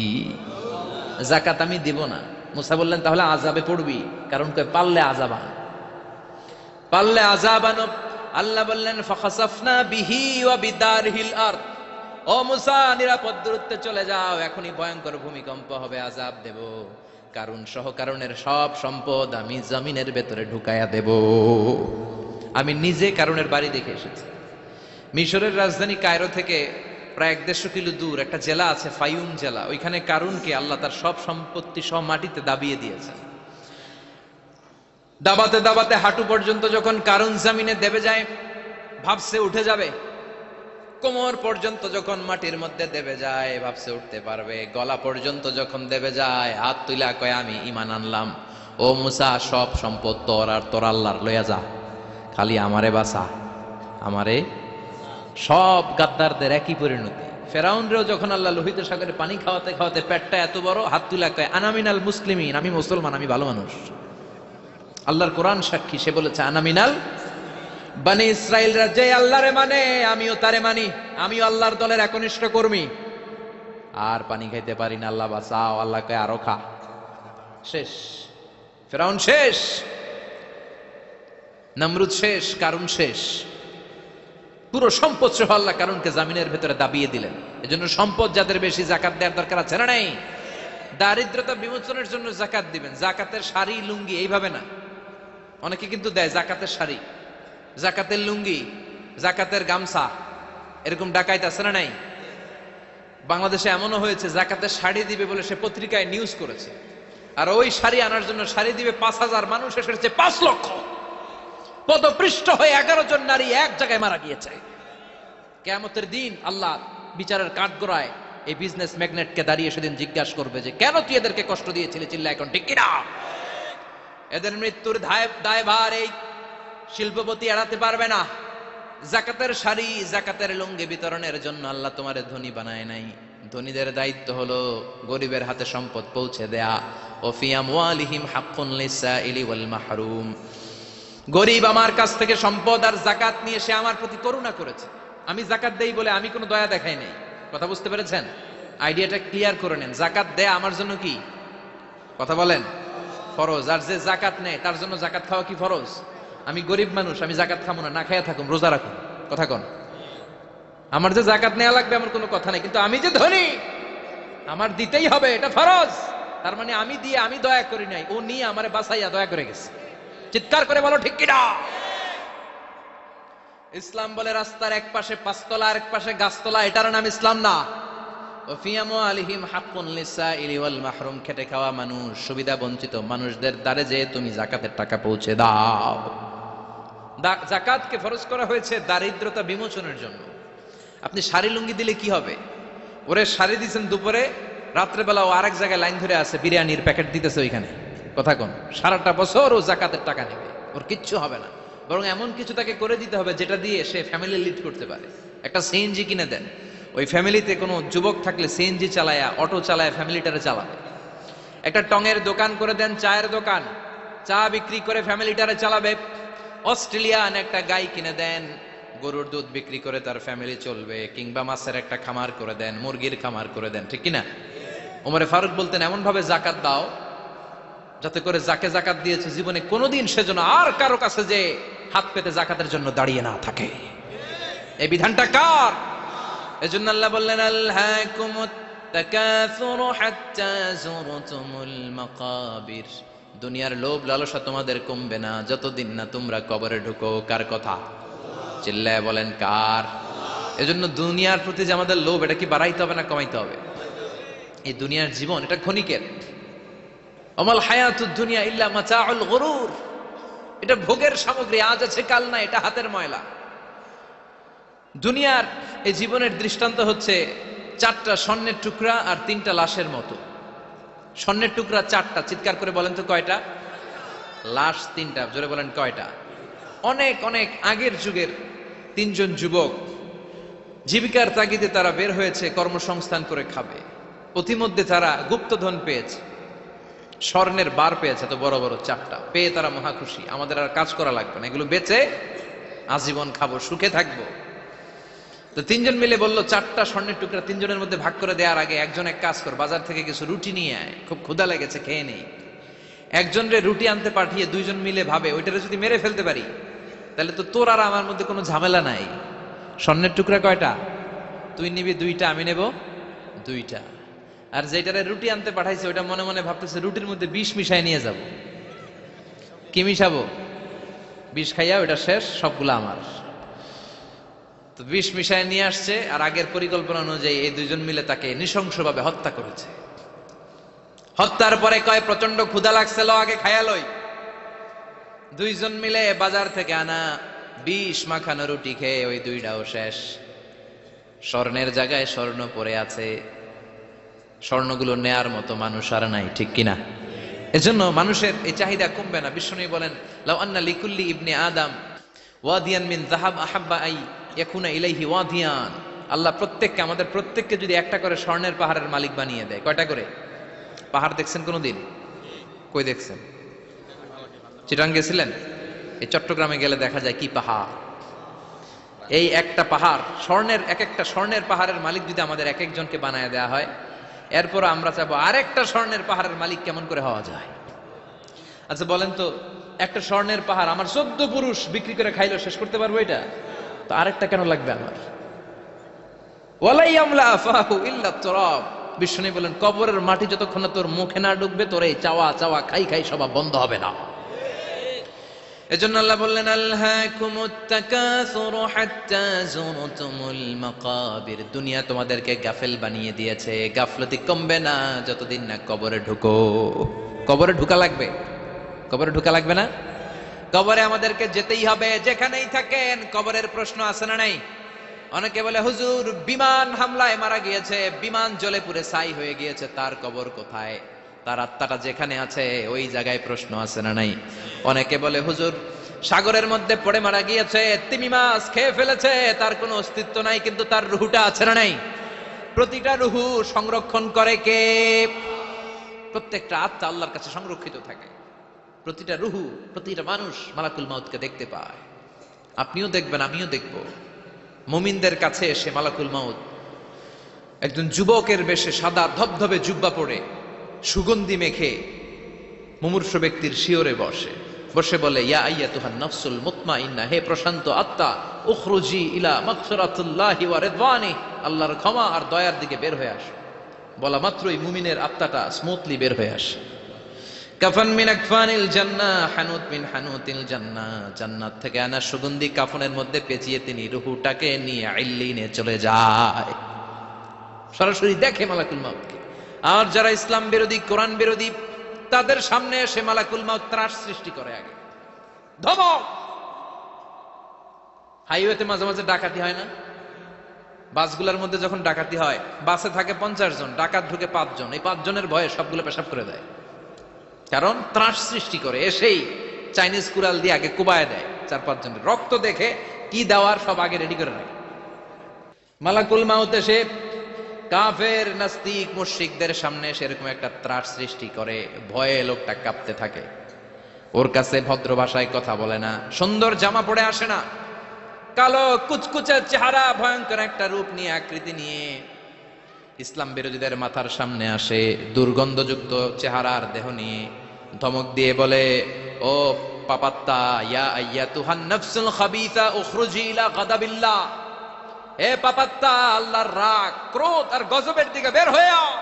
যাকাত আমি দিব না। মুসা বললেন তাহলে আযাবে পড়বি, কারণ কই পারলে আযাব আন, পারলে আযাব আন। আল্লাহ বললেন ফাখাসাফনা বিহি ওয়া বিদারহিল আরদ, ও মুসা নিরাপদ দূরত্বে চলে যাও, এখনই ভয়ঙ্কর ভূমিকম্প হবে, আযাব দেব। কারণ সহ কারণের সব সম্পদ আমি জমিনের ভেতরে ঢুকায়া দেব। আমি নিজে কারণের বাড়ি দেখে এসেছি। মিশরের রাজধানী কায়রো থেকে প্রায় 150 কিলো দূর একটা জেলা আছে, ফায়ুম জেলা। ওইখানে কারুনকে আল্লাহ তার সব সম্পত্তি সব মাটিতে দাবিয়ে দিয়েছেন। দাবাতে দাবাতে হাঁটু পর্যন্ত যখন কারুন জমিনে দেবে যায়, ভাবছে উঠে যাবে। কোমর পর্যন্ত যখন মাটির মধ্যে দেবে যায়, ভাবছে উঠতে পারবে। গলা পর্যন্ত যখন দেবে যায়, হাত তুলা কয় আমি ঈমান আনলাম। ও মুসা, সব সম্পদ তোর আর তোর আল্লাহর, লইয়া যা, খালি আমারে বাঁচা, আমারে। সব গাদ্দারদের একই পরিণতি। ফেরাউনরেও যখন আল্লাহ লোহিত সাগরে পানি খাওয়াতে খাওয়াতে পেটটা এত বড়, হাত তুলা কয় আনামিনাল মুসলিমিন, আমি মুসলমান, আমি ভালো মানুষ। আল্লাহর কোরআন সাক্ষী, সে বলেছে আনামিনাল বনি ইসরাইলরা যে আল্লাহরে মানে আমিও তারে মানি, আমিও আল্লাহর দলের একনিষ্ঠ কর্মী। আর পানি খাইতে পারি না, আল্লাহ বাঁচাও। আল্লাহ কয় আরো খা। শেষ, ফেরাউন শেষ, নমরুদ শেষ, কারুন শেষ। পুরো সম্পদ সহ আল্লাহ কারুনকে জামিনের ভেতরে দাবিয়ে দিলেন। এজন্য সম্পদ যাদের বেশি, যাকাত দেওয়ার দরকার আছে না নাই? দারিদ্রতা বিমোচনের জন্য যাকাত দিবেন। যাকাতের শাড়ি লুঙ্গি এইভাবে না, অনেকে কিন্তু দেয় জাকাতের শাড়ি, জাকাতের লুঙ্গি, জাকাতের গামছা, এরকম ডাকাইত আছে না নাই? বাংলাদেশে এমনও হয়েছে জাকাতের শাড়ি দিবে বলে সে পত্রিকায় নিউজ করেছে, আর ওই শাড়ি আনার জন্য শাড়ি দিবে 5,000, মানুষ এসেছে 5 লক্ষ। পদপৃষ্ঠ হয়ে 11 জন নারী এক জায়গায় মারা গিয়েছে। কিয়ামতের দিন আল্লাহ বিচারের কাঠগড়ায় এই বিজনেস ম্যাগনেটকে দাঁড়িয়ে সেদিন জিজ্ঞাসা করবে যে কেন তুই এদেরকে কষ্ট দিয়েছিলি? চিল্লা এখন ঠিক কিনা? এদের মৃত্যুর দায়ভার এই শিল্পপতি এড়াতে পারবে না। যাকাতের শাড়ি, যাকাতের লুঙ্গি বিতরণের জন্য আল্লাহ তোমারে ধনী বানায় নাই। ধনীদের দায়িত্ব হলো গরিবের হাতে সম্পদ পৌঁছে দেয়া। ওয়া ফি আমওয়ালিহিম হাক্কুন লিসাইলি ওয়াল মাহরুম। গরিব আমার কাছ থেকে সম্পদ আর যাকাত নিয়ে সে আমার প্রতি করুণা করেছে। আমি যাকাত দেই বলে আমি কোনো দয়া দেখাই নাই। কথা বুঝতে পেরেছেন? আইডিয়াটা ক্লিয়ার করে নেন। যাকাত দেয়া আমার জন্য কি? কথা বলেন, ফরজ। আর যে যাকাত নেয় তার জন্য যাকাত খাওয়া কি ফরজ? আমি গরিব মানুষ, আমি যাকাত খাবো না, না খাইয়া থাকুন, রোজা রাখুন। কথা কন। আমার যে যাকাত নেওয়া লাগবে আমার কোনো কথা নেই, কিন্তু আমি যে ধনী আমার দিতেই হবে, এটা ফরজ। তার মানে আমি দিয়ে আমি দয়া করি নাই, ও নিয়ে আমারে বাঁচাইয়া দয়া করে গেছে। চিৎকার করে বলো ঠিক কিনা? ইসলাম বলে রাস্তার এক পাশে 5 তলা আর এক পাশে গাছতলা, এটার নাম ইসলাম না। খেটে খাওয়া মানুষ, সুবিধা বঞ্চিত মানুষদের দ্বারে যে তুমি যাকাতের টাকা পৌঁছে দাও। যাকাতকে ফরজ করা হয়েছে দারিদ্রতা বিমোচনের জন্য। আপনি শাড়ি লুঙ্গি দিলে কি হবে? ওরে শাড়ি দিচ্ছেন দুপুরে, রাত্রেবেলা ও আরেক জায়গায় লাইন ধরে আছে, বিরিয়ানির প্যাকেট দিতেছে ওইখানে। কথা কোন? সারাটা বছর ও যাকাতের টাকা নেবে, ওর কিচ্ছু হবে না। বরং এমন কিছু তাকে করে দিতে হবে যেটা দিয়ে সে ফ্যামিলি লিড করতে পারে। একটা সিএনজি কিনে দেন, ওই ফ্যামিলিতে কোনো যুবক থাকলে সিএনজি চালায়া অটো চালায়া ফ্যামিলিটারে চালাবে। একটা টঙের দোকান করে দেন, চায়ের দোকান, চা বিক্রি করে ফ্যামিলিটারে চালাবে। অস্ট্রেলিয়ান একটা গাই কিনে দেন, গরুর দুধ বিক্রি করে তার ফ্যামিলি চলবে। কিংবা মাছের একটা খামার করে দেন, মুরগির খামার করে দেন, ঠিক কিনা? ওমরে ফারুক বলতেন এমন ভাবে জাকাত দাও যাতে করে যাকে জাকাত দিয়েছে জীবনে কোনোদিন সেজন্য আর কারো কাছে যে হাত পেতে জাকাতের জন্য দাঁড়িয়ে না থাকে। এই বিধানটা কার? এজন্য আল্লাহ বললেন আলহাকুমুত তাকাসুরু হাত্তা যুরতুমুল মাকাবির। দুনিয়ার লোভ লালসা তোমাদের কমবে না যতদিন না তোমরা কবরে ঢুকো। কার কথা? চিল্লায় বলেন কার? এজন্য দুনিয়ার প্রতি যে আমাদের লোভ, এটা কি বাড়াইতে হবে না কমাইতে হবে? এই দুনিয়ার জীবন এটা ক্ষণিকের। অমাল হায়াতুদ দুনিয়া ইল্লা মাতাউল গুরুর। এটা ভোগের সামগ্রী, আজ আছে কাল না, এটা হাতের ময়লা। দুনিয়ার এই জীবনের দৃষ্টান্ত হচ্ছে 4টা স্বর্ণের টুকরা আর 3টা লাশের মতো। স্বর্ণের টুকরা 4টা, চিৎকার করে বলেন তো কয়টা? লাশ 3টা, জোরে বলেন কয়টা? অনেক অনেক আগের যুগের 3জন যুবক জীবিকার তাগিদে তারা বের হয়েছে কর্মসংস্থান করে খাবে। পথিমধ্যে তারা গুপ্তধন পেয়েছে, স্বর্ণের বার পেয়েছে, তো বড় বড় 4টা পেয়ে তারা মহা খুশি। আমাদের আর কাজ করা লাগবে না, এগুলো বেচে আজীবন খাবো, সুখে থাকবো। তো 3জন মিলে বললো 4টা স্বর্ণের টুকরা 3জনের মধ্যে ভাগ করে দেওয়ার আগে একজন এক কাজ কর, বাজার থেকে কিছু রুটি নিয়ে আয়, খুব ক্ষুধা লেগেছে, খেয়ে নেই। একজন রে রুটি আনতে পাঠিয়ে 2জন মিলে ভাবে ওইটারে যদি মেরে ফেলতে পারি তাহলে তো তোর আর আমার মধ্যে কোনো ঝামেলা নাই। স্বর্ণের টুকরা কয়টা? তুই নিবি 2টা, আমি নেব 2টা। আর যেটারে রুটি আনতে পাঠাইছে ওইটা মনে মনে ভাবতেছে রুটির মধ্যে বিষ মিশাই নিয়ে যাব। কি মিশাবো? বিষ খাইয়া ওইটা শেষ, সবগুলো আমার। তো বিষ মিশায় নিয়ে আসছে, আর আগের পরিকল্পনা অনুযায়ী এই 2জন মিলে তাকে নৃশংসভাবে হত্যা করেছে। হত্যার পরে কয় প্রচন্ড ক্ষুধা লাগছিল, আগে খায়া লই। 2জন মিলে বাজার থেকে আনা বিষ মাখানো রুটি খেয়ে ওই 2টাও শেষ। স্বর্ণের জায়গায় স্বর্ণ পড়ে আছে, স্বর্ণগুলো নেয়ার মতো মানুষ আর নাই, ঠিক কিনা? এজন্য মানুষের এই চাহিদা কমবে না। বিষ্ণু বলেন লাউ আন্না লিকুল্লি ইবনে আদম ওয়াদিয়ান মিন যাহাব আহাব্বা আই ইয়াকুনা ইলাইহি ওয়াদিয়ান। আল্লাহ প্রত্যেককে, আমাদের প্রত্যেককে যদি একটা করে স্বর্ণের পাহাড়ের মালিক বানিয়ে দেয়। কয়টা করে পাহাড় দেখছেন কোনোদিন? কই দেখছেন? চিটাং গেছিলেন? এই চট্টগ্রামে গেলে দেখা যায় কি পাহাড়। এই একটা পাহাড় স্বর্ণের, একটা স্বর্ণের পাহাড়ের মালিক যদি আমাদের এক একজনকে বানায় দেওয়া হয়, এরপর আমরা চাবো আরেকটা স্বর্ণের পাহাড়ের মালিক কেমন করে হওয়া যায়। আচ্ছা বলেন তো, একটা স্বর্ণের পাহাড় আমার 14 পুরুষ বিক্রি করে খাইলো শেষ করতে পারবো এটা? তো আরেকটা কেন লাগবে আমার? ওয়ালাই আমলা আফাহু ইল্লা তুরাব। বিষ্ণু বলেন কবরের মাটি যতক্ষণ না তোর মুখে না ঢুকবে তোর এই চাওয়া চাওয়া খাই খাই স্বভাব বন্ধ হবে না। এজন্য আল্লাহ বললেন আলহাকুমুত তাকাসুরু হাত্তা যুরতুমুল মাকাবির। দুনিয়া তোমাদেরকে গাফেল বানিয়ে দিয়েছে, গাফলতি কমবে না যতদিন না কবরে ঢুকো। কবরে ঢুকা লাগবে, কবরে ঢুকা লাগবে না? কবরে আমাদেরকে যেতেই হবে, যেখানেই থাকেন। কবরের প্রশ্ন আছে না নাই? অনেকে বলে হুজুর বিমান হামলায় মারা গিয়েছে, বিমান জ্বলে পুড়ে ছাই হয়ে গিয়েছে, তার কবর কোথায়? তার আত্মাটা যেখানে আছে ওই জায়গায় প্রশ্ন আছে না নাই? অনেকে বলে হুজুর সাগরের মধ্যে পড়ে মারা গিয়েছে, তিমি মাছ খেয়ে ফেলেছে, তার কোনো অস্তিত্ব নাই, কিন্তু তার রুহুটা আছে না নাই? প্রতিটা রুহু সংরক্ষণ করে কে? প্রত্যেকটা আত্মা আল্লাহর কাছে সংরক্ষিত থাকে। প্রতিটা রুহু, প্রতিটা মানুষ মালাকুল মাউতকে দেখতে পায়। আপনিও দেখবেন, আমিও দেখব। মুমিনদের কাছে এসে মালাকুল মাউত একজন যুবকের বেশে সাদা ধবধবে জুব্বা পরে সুগন্ধি মেখে মুমূর্ষু ব্যক্তির শিয়রে বসে বসে বলে ইয়া আইয়াতুহান নাফসুল মুতমাইন্না, হে প্রশান্ত আত্মা, উখরুজি ইলা মাগফিরাতুল্লাহি ওয়া রিদওয়ানি, আল্লাহর ক্ষমা আর দয়ার দিকে বের হয়ে আসো। বলা মাত্রই মুমিনের আত্মাটা স্মুথলি বের হয়ে আসে। কাফান মিন আকফানিল জান্নাহ, হানুত মিন হানুতিল জান্নাহ, জান্নাত থেকে আনা সুগন্ধি কাফনের মধ্যে পেঁচিয়ে তিনি রূহটাকে নিয়ে ইল্লিনে চলে যায়। সরাসরি দেখে মালাকুল মাউতকে। আর যারা ইসলাম বিরোধী, কোরআন বিরোধী, তাদের সামনে এসে মালাকুল মাউত ত্রাস সৃষ্টি করে। আগে ধমক। হাইওয়েতে মাঝে মাঝে ডাকাতি হয় না? বাসগুলোর মধ্যে যখন ডাকাতি হয়, বাসে থাকে 50 জন, ডাকাত ঢুকে 5 জন, এই 5 জনের ভয়ে সবগুলো পেশাব করে দেয়। কারণ ত্রাস সৃষ্টি করে। এসেই চাইনিজ কুড়াল দিয়ে আগে কুবায় দেয় 4-5 জনের। রক্ত দেখে কি দেওয়ার সব আগে রেডি করে রাখে। মালাকুল মাউত এসে কাফের নাস্তিক মুশরিকদের সামনে সেরকম একটা ত্রাস সৃষ্টি করে, ভয়ে লোকটা কাঁপতে থাকে। ওর কাছে ভদ্র ভাষায় কথা বলে না, সুন্দর জামা পরে আসে না, কালো কুচকুচে চেহারা, ভয়ঙ্কর একটা রূপ নিয়ে, আকৃতি নিয়ে ইসলাম বিরোধীদের মাথার সামনে আসে, দুর্গন্ধযুক্ত চেহারার দেহ নিয়ে ধমক দিয়ে বলে, ও পাপাত্তা, ইয়া আইয়াতুহান নাফসুল খাবিসা উখরুজি ইলা গাদাবিল্লাহ, হে পাপাত্তা, আল্লাহর রাগ, ক্রোধ আর গজবের দিকে বের হয়ে আয়।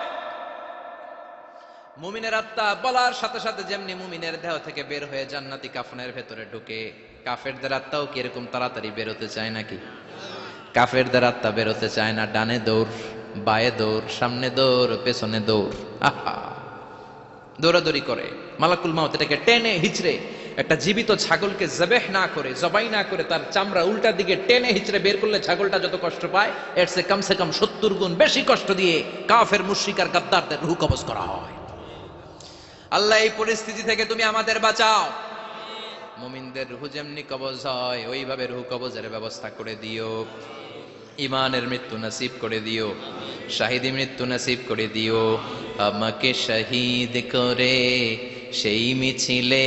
মুমিনের আত্মা বলার সাথে সাথে যেমনি মুমিনের দেহ থেকে বের হয়ে জান্নাতি কাফনের ভেতরে ঢুকে, কাফেরদের আত্মাও কি এরকম তাড়াতাড়ি বেরোতে চায় নাকি? কাফেরদের আত্মা বেরোতে চায় না, ডানে দৌড়, বায়ে দৌড়, সামনে দৌড়, পেছনে দৌড়, আহা, দৌড়াদৌড়ি করে। মালাকুল মাউত এটাকে টেনে হিচড়ে, একটা জীবিত ছাগলকে জবেহ না করে, জবাই না করে, তার চামড়া উল্টা দিকে টেনে হিচড়ে বের করলে ছাগলটা যত কষ্ট পায়, এর চেয়ে কমসে কম 70 গুণ বেশি কষ্ট দিয়ে কাফের মুশরিক আর গাদ্দারদের রূহ কবজ করা হয়। আল্লাহ, এই পরিস্থিতি থেকে তুমি আমাদের বাঁচাও। মুমিনদের রূহ যেমনি কবজ হয়, ওইভাবে রূহ কবজের ব্যবস্থা করে দিও। ইমানের মৃত্যু নসিব করে দিও, শাহিদি মৃত্যু নসিব করে দিও। আমাকে শহীদ করে সেই মিছিলে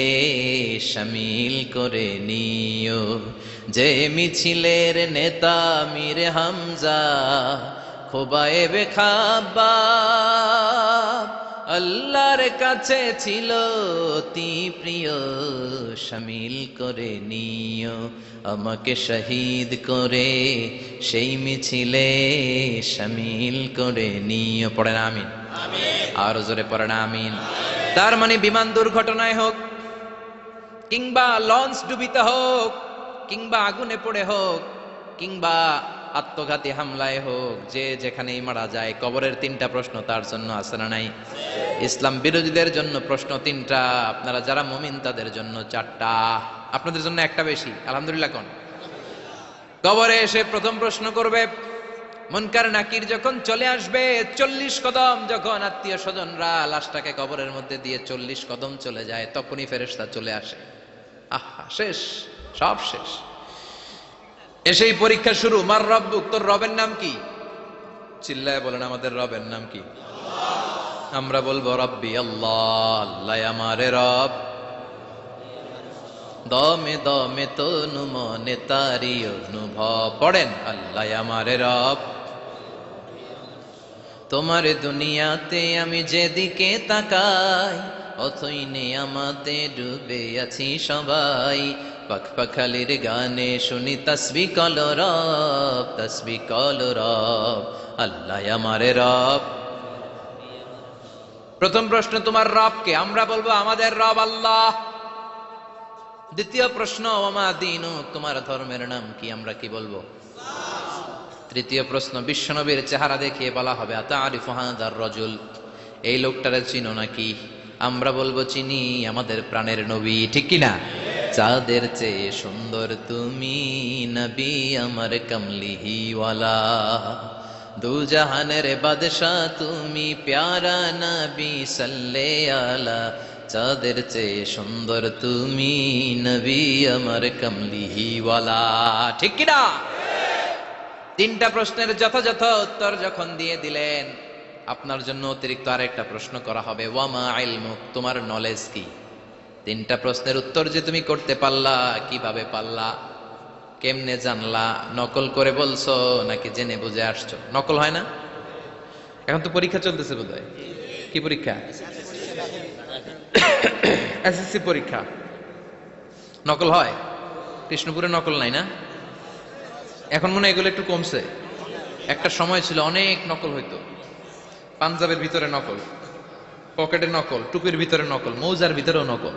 শামিল করে নিও, যে মিছিলের নেতা মীর হামজা, খোবায়েবে খাব্বাব, আল্লাহর কাছে ছিল অতি প্রিয়, শামিল করে নিও। আমাকে শহীদ করে সেই মিছিলে শামিল করে নিও। পড়েন আমিন, আর জোরে পড়েন আমিন। তার মানে বিমান দুর্ঘটনায় হোক, কিংবা লঞ্চ ডুবিতে হোক, কিংবা আগুনে পড়ে হোক, কিংবা আত্মঘাতী হামলায় হোক, যে যেখানেই মারা যায়, কবরের 3টা প্রশ্ন তার জন্য আছে না নাই? ইসলাম বিরোধীদের জন্য প্রশ্ন 3টা, আপনারা যারা মুমিন তাদের জন্য 4টা, আপনাদের জন্য একটা বেশি। আলহামদুলিল্লাহ। কোন কবরে এসে প্রথম প্রশ্ন করবে, মুনকার নাকির যখন চলে আসবে, 40 কদম যখন আত্মীয় স্বজনরা লাশটাকে কবরের মধ্যে দিয়ে 40 কদম চলে যায়, তখনই ফেরেশতা চলে আসে। আহা, শেষ, সব শেষ। এসেই পরীক্ষা শুরু। মার রব্বুক, তোর রবের নাম কি? চিল্লায় বলেন, আমাদের রবের নাম কি? আমরা বলবো রব্বি আল্লাহ, আল্লাহ আমারে রব। দমে দমে তনু মনে তারি অনুভব। পড়েন, আল্লাহ আমারে রব। তোমার দুনিয়াতে আমি যেদিকে তাকাই, অথই নেয়ামতে ডুবে আছি সবাই। পাখপাখালির গানে শুনি তসবিহ কল রব, তসবিহ কল রব, আল্লাহ আমারে রব। প্রথম প্রশ্ন, তোমার রব কে? আমরা বলবো আমাদের রব আল্লাহ। দ্বিতীয় প্রশ্ন, ওমা দীনু, তোমার ধর্মের নাম কি? আমরা কি বলবো? তৃতীয় প্রশ্ন, বিশ্বনবীর চেহারা দেখিয়ে বলা হবে, আতারিফু হাদার রাজুল, এই লোকটারে চিনো নাকি? আমরা বলবো চিনি, আমাদের প্রাণের নবী, ঠিক কি না? চাঁদের চেয়ে সুন্দর তুমি নবী আমার কমলিহিওয়ালা, দু জাহানের বাদশা তুমি প্যারা নবী সাল্লে আলা, চাঁদের চেয়ে সুন্দর তুমি নবী আমার কমলিহিওয়ালা, ঠিক কি না? 3টা প্রশ্নের যথাযথ উত্তর যখন দিয়ে দিলেন, আপনার জন্য অতিরিক্ত আরেকটা প্রশ্ন করা হবে, ওয়ামা ইলমুক, তোমার নলেজ কি? 3টা প্রশ্নের উত্তর যে তুমি করতে পারলা, কিভাবে পারলা, কেমনে জানলা? নকল করে বলছো নাকি জেনে বুঝে আসছো? নকল হয় না? এখন তো পরীক্ষা চলতেছে বোধহয়। কি পরীক্ষা? এসএসসি পরীক্ষা। নকল হয়? কৃষ্ণপুরে নকল নাই না? এখন মনে হয় এগুলো একটু কমছে। একটা সময় ছিল অনেক নকল হইতো। পাঞ্জাবের ভিতরে নকল, পকেটে নকল, টুপির ভিতরে নকল, মৌজার ভিতরেও নকল।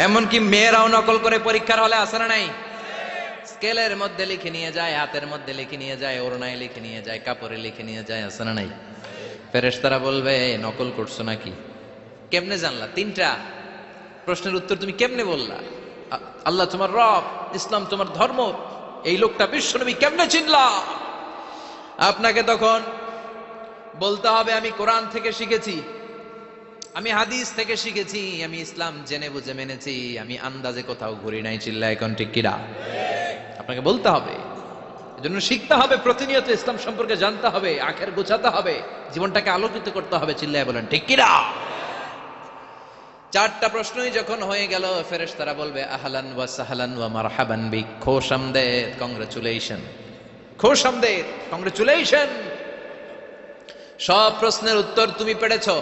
এমনকি মেয়েরাও নকল করে পরীক্ষার হলে আসে না নাই? স্কেলের মধ্যে লিখে নিয়ে যায়, হাতের মধ্যে লিখে নিয়ে যায়, ওড়নায় লিখে নিয়ে যায়, কাপড়ে লিখে নিয়ে যায়, আসে না নাই? ফেরেশতারা বলবে, নকল করছো নাকি? কেমনে জানলা? 3টা প্রশ্নের উত্তর তুমি কেমনে বললা? আল্লাহ তোমার রব, ইসলাম তোমার ধর্ম, এই লোকটা বিশ্বনবী, কেমনে চিনলা? আপনাকে তখন বলতে হবে, আমি কোরআন থেকে শিখেছি, আমি হাদিস থেকে শিখেছি, আমি ইসলাম জেনে বুঝে মেনেছি, আমি আন্দাজে কোথাও ঘুরি নাই। চিল্লা এখন ঠিক কিনা? আপনাকে বলতে হবে। এজন্য শিখতে হবে, প্রতিনিয়ত ইসলাম সম্পর্কে জানতে হবে, আখের গোছাতে হবে, জীবনটাকে আলোকিত করতে হবে। চিল্লায় বলেন ঠিক কিনা? চারটা প্রশ্নই যখন হয়ে গেল, ফেরেশতারা বলবে আহলান ওয়া সাহলান ওয়া মারহাবান বিক, খোশামদেদ, কংগ্রাচুলেশন, খোশামদেদ, কংগ্রাচুলেশন, সব প্রশ্নের উত্তর তুমি পেরেছো।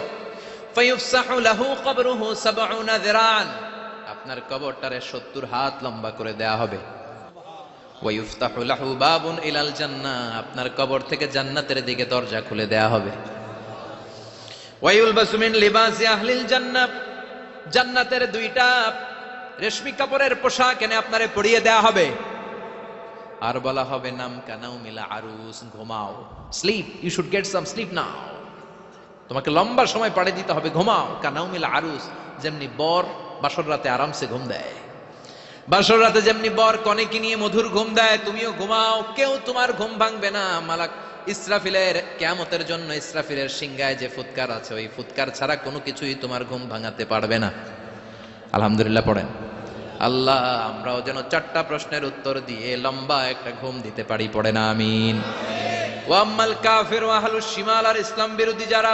ফায়ুফসাহু লাহু কবরুহু ৭০ যিরান, আপনার কবরটারে ৭০ হাত লম্বা করে দেয়া হবে। ওয়ায়ুফতাহু লাহু বাবুন ইলাল জান্নাহ, আপনার কবর থেকে জান্নাতের দিকে দরজা খুলে দেয়া হবে। ওয়ায়ুলবাসু মিন লিবাসি আহলিল জান্নাহ, জান্নাতের 2টা রেশমি কাপড়ের পোশাক এনে আপনারে পরিয়ে দেয়া হবে। আর বলা হবে নাম কানাউ মিলা আরুস, ঘুমাও, sleep, you should get some sleep now, তোমাকে লম্বা সময় পাড়ে দিতে হবে, ঘুমাও। কানাউ মিলা আরুস, যেমনি বর বাসর রাতে আরামসে ঘুম দেয়, বাসর রাতে যেমনি বর কনেকে নিয়ে মধুর ঘুম দেয়, তুমিও ঘুমাও, কেউ তোমার ঘুম ভাঙবে না। মালাক ইসরাফিলের, কিয়ামতের জন্য ইসরাফিলের সিংহায় যে ফুৎকার আছে, ওই ফুৎকার ছাড়া কোনো কিছুই তোমার ঘুম ভাঙাতে পারবে না। আলহামদুলিল্লাহ পড়েন। আল্লাহ আমরাও যেন 4টা প্রশ্নের উত্তর দিয়ে লম্বা একটা ঘুম দিতে পারি, পড়েন আমিন। ওয়াম্মাল কাফির ওয়া আহলুশ শিমাল, আর ইসলাম বিরোধী যারা,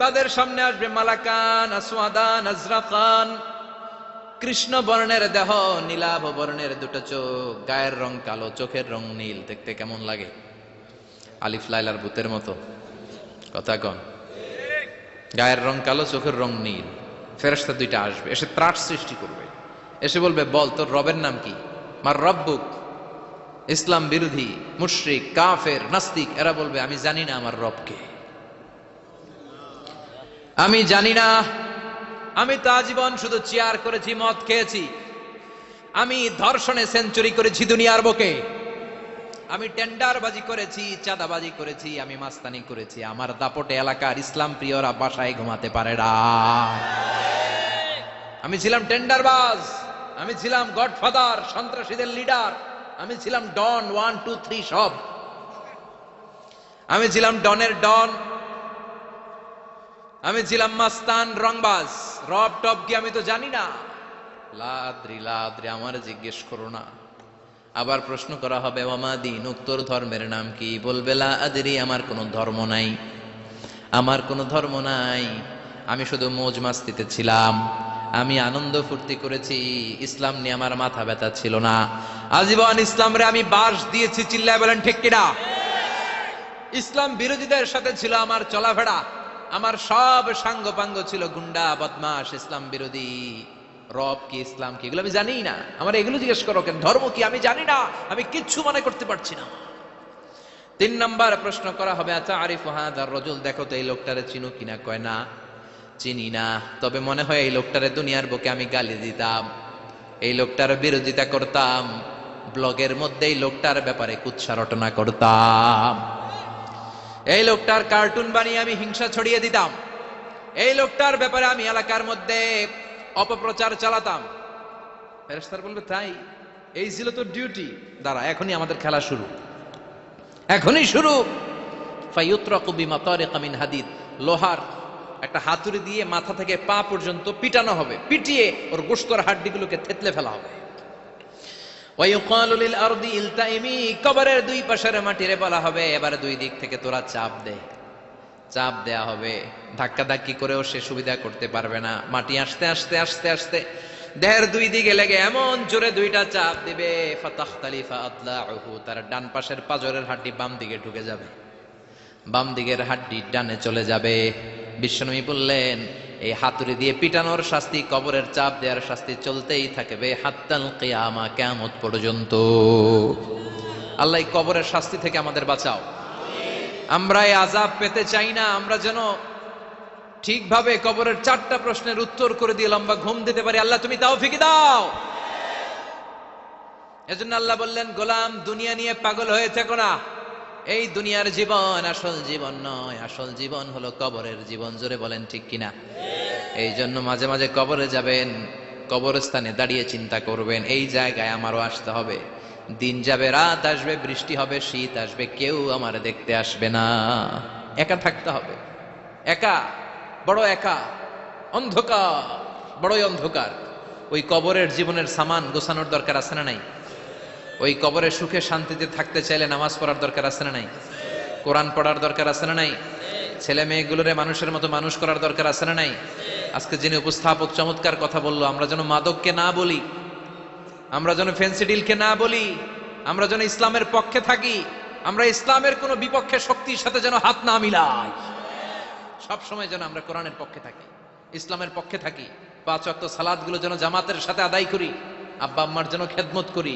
তাদের সামনে আসবে মালাকান আসওয়াদান আজরাকান, কৃষ্ণ বর্ণের দেহ, নীলাভ বর্ণের 2টা চোখ, গায়ের রং কালো, চোখের রং নীল। দেখতে কেমন লাগে? আলিফ লাইলার ভূতের মতো, কথা কন। গায়ের রং কালো, চোখের রং নীল। ফেরেশতা 2টা আসবে, এসে ত্রাস সৃষ্টি করবে, এসে বলবে বল তোর রবের নাম কি? মার রব্বুক। ইসলাম বিরোধী মুশরিক কাফের নাস্তিক এরা বলবে আমি জানি না আমার রবকে, আমি জানি না, আমি তো আজীবন শুধু চেয়ার করেছি, মদ খেয়েছি, আমি ধর্ষণে সেঞ্চুরি করেছি দুনিয়ার বুকে, আমি টেন্ডারবাজি করেছি, চাঁদাবাজি করেছি, আমি মাস্তানি করেছি, আমার দাপটে এলাকার ইসলাম প্রিয়রা বাসায় ঘুমাতে পারে না। আমি ছিলাম টেন্ডারবাজ, আমি ছিলাম গডফাদার, সন্ত্রাসীদের লিডার, আমি ছিলাম ডন 1 2 3 সব, আমি ছিলাম ডনের ডন, আমি ছিলাম মাস্তান রংবাজ, রব টপ কি আমি তো জানি না। লাদ্রি লাদ্রি, আমার জিজ্ঞেস করো না। আবার প্রশ্ন করা হবে ওয়ামা দীনুক, তোর ধর্মের নাম কি? বলবে লা আদরি, আমার কোনো ধর্ম নাই, আমার কোনো ধর্ম নাই, আমি শুধু মৌজ মাস্তিতে ছিলাম, আমি আনন্দ ফুর্তি করেছি, ইসলাম নিয়ে আমার মাথা ব্যথা ছিল না, আজীবন ইসলামরে আমি বাস দিয়েছি। চিল্লায় বলেন ঠিক কিনা? ইসলাম বিরোধীদের সাথে ছিল আমার চলাফেরা, আমার সব সাঙ্গ পাঙ্গ ছিল গুন্ডা বদমাশ ইসলাম বিরোধী। রব কি, ইসলাম কি, এগুলো আমি জানি না, আমার এগুলো জিজ্ঞেস করো কেন? ধর্ম কি আমি জানি না, আমি কিচ্ছু মনে করতে পারছি না। 3 নাম্বার প্রশ্ন করা হবে আচ্ছা আরিফু হাদার রাজুল, দেখো তো এই লোকটারে চিনো কিনা? কয় না চিনি না, তবে মনে হয় এই লোকটারে দুনিয়ার বুকে আমি গালি দিতাম, এই লোকটার বিরোধিতা করতাম, ব্লগের মধ্যে এই লোকটার ব্যাপারে কুৎসা রটনা করতাম, এই লোকটার কার্টুন বানিয়ে আমি হিংসা ছড়িয়ে দিতাম, এই লোকটার ব্যাপারে আমি এলাকার মধ্যে অপপ্রচার চালাতাম। ফেরেশতারা বলবে তাই? এই ছিল তোর ডিউটি? দাঁড়া, এখনই আমাদের খেলা শুরু, এখনই শুরু। ফায়ুতরাকু বিমাতারিকা মিন হাদিদ, লোহার একটা হাতুড়ি দিয়ে মাথা থেকে পা পর্যন্ত পিটানো হবে, পিটিয়ে ওর গোশতর হাড্ডিগুলোকে থেতলে ফেলা হবে। ওয়ায়ুকালু লিল আরদি ইলতাইমি, কবরের 2 পাশের মাটিরে বলা হবে এবার 2 দিক থেকে তোরা চাপ দে, চাপ দেয়া হবে, ধাক্কা ধাক্কি করেও সে সুবিধা করতে পারবে না, মাটি আস্তে আস্তে আস্তে আস্তে দেহের 2 দিকে লেগে এমন জোরে 2টা চাপ দিবে, ফাতাখতালিফা আতলাউহু, তার ডান পাশের পাজরের হাড্ডি বাম দিকে ঢুকে যাবে, বাম দিকের হাড্ডি ডানে চলে যাবে। বিশ্বনবী বললেন এই হাতুড়ি দিয়ে পিটানোর শাস্তি, কবরের চাপ দেওয়ার শাস্তি চলতেই থাকবে হাত্তাল কিয়ামা, কিয়ামত পর্যন্ত। আল্লাহ এই কবরের শাস্তি থেকে আমাদের বাঁচাও, আমরা এই আযাব পেতে চাই না, আমরা যেন ঠিকভাবে কবরের 4টা প্রশ্নের উত্তর করে দিয়ে লম্বা ঘুম দিতে পারি। আল্লাহ তুমি তৌফিক দাও। এজন্য আল্লাহ বললেন গোলাম দুনিয়া নিয়ে পাগল হয়ে থেকো না, এই দুনিয়ার জীবন আসল জীবন নয়, আসল জীবন হলো কবরের জীবন। জোরে বলেন ঠিক কিনা? এই জন্য মাঝে মাঝে কবরে যাবেন, কবরস্থানে দাঁড়িয়ে চিন্তা করবেন এই জায়গায় আমারও আসতে হবে, দিন যাবে, রাত আসবে, বৃষ্টি হবে, শীত আসবে, কেউ আমার দেখতে আসবে না, একা থাকতে হবে, একা, বড় একা, অন্ধকার, বড়ই অন্ধকার। ওই কবরের জীবনের সামান গোছানোর দরকার আছে না নাই? ওই কবরে সুখে শান্তিতে থাকতে চাইলে নামাজ পড়ার দরকার আছে না নাই? কোরআন পড়ার দরকার আছে না নাই? ছেলে মেয়েগুলোরে মানুষের মতো মানুষ করার দরকার আছে না নাই? আজকে যিনি উপস্থাপক চমৎকার কথা বললো, আমরা যেন মাদককে না বলি, আমরা যেন ফেন্সিডিলকে না বলি, আমরা যেন ইসলামের পক্ষে থাকি, আমরা ইসলামের কোন বিপক্ষে শক্তির সাথে যেন হাত না মিলাই, সব সময় যেন আমরা কোরআনের পক্ষে থাকি, ইসলামের পক্ষে থাকি। 5 ওয়াক্ত সালাত গুলো যেন জামাতের সাথে আদায় করি, আব্বা আম্মার যেন খেদমত করি।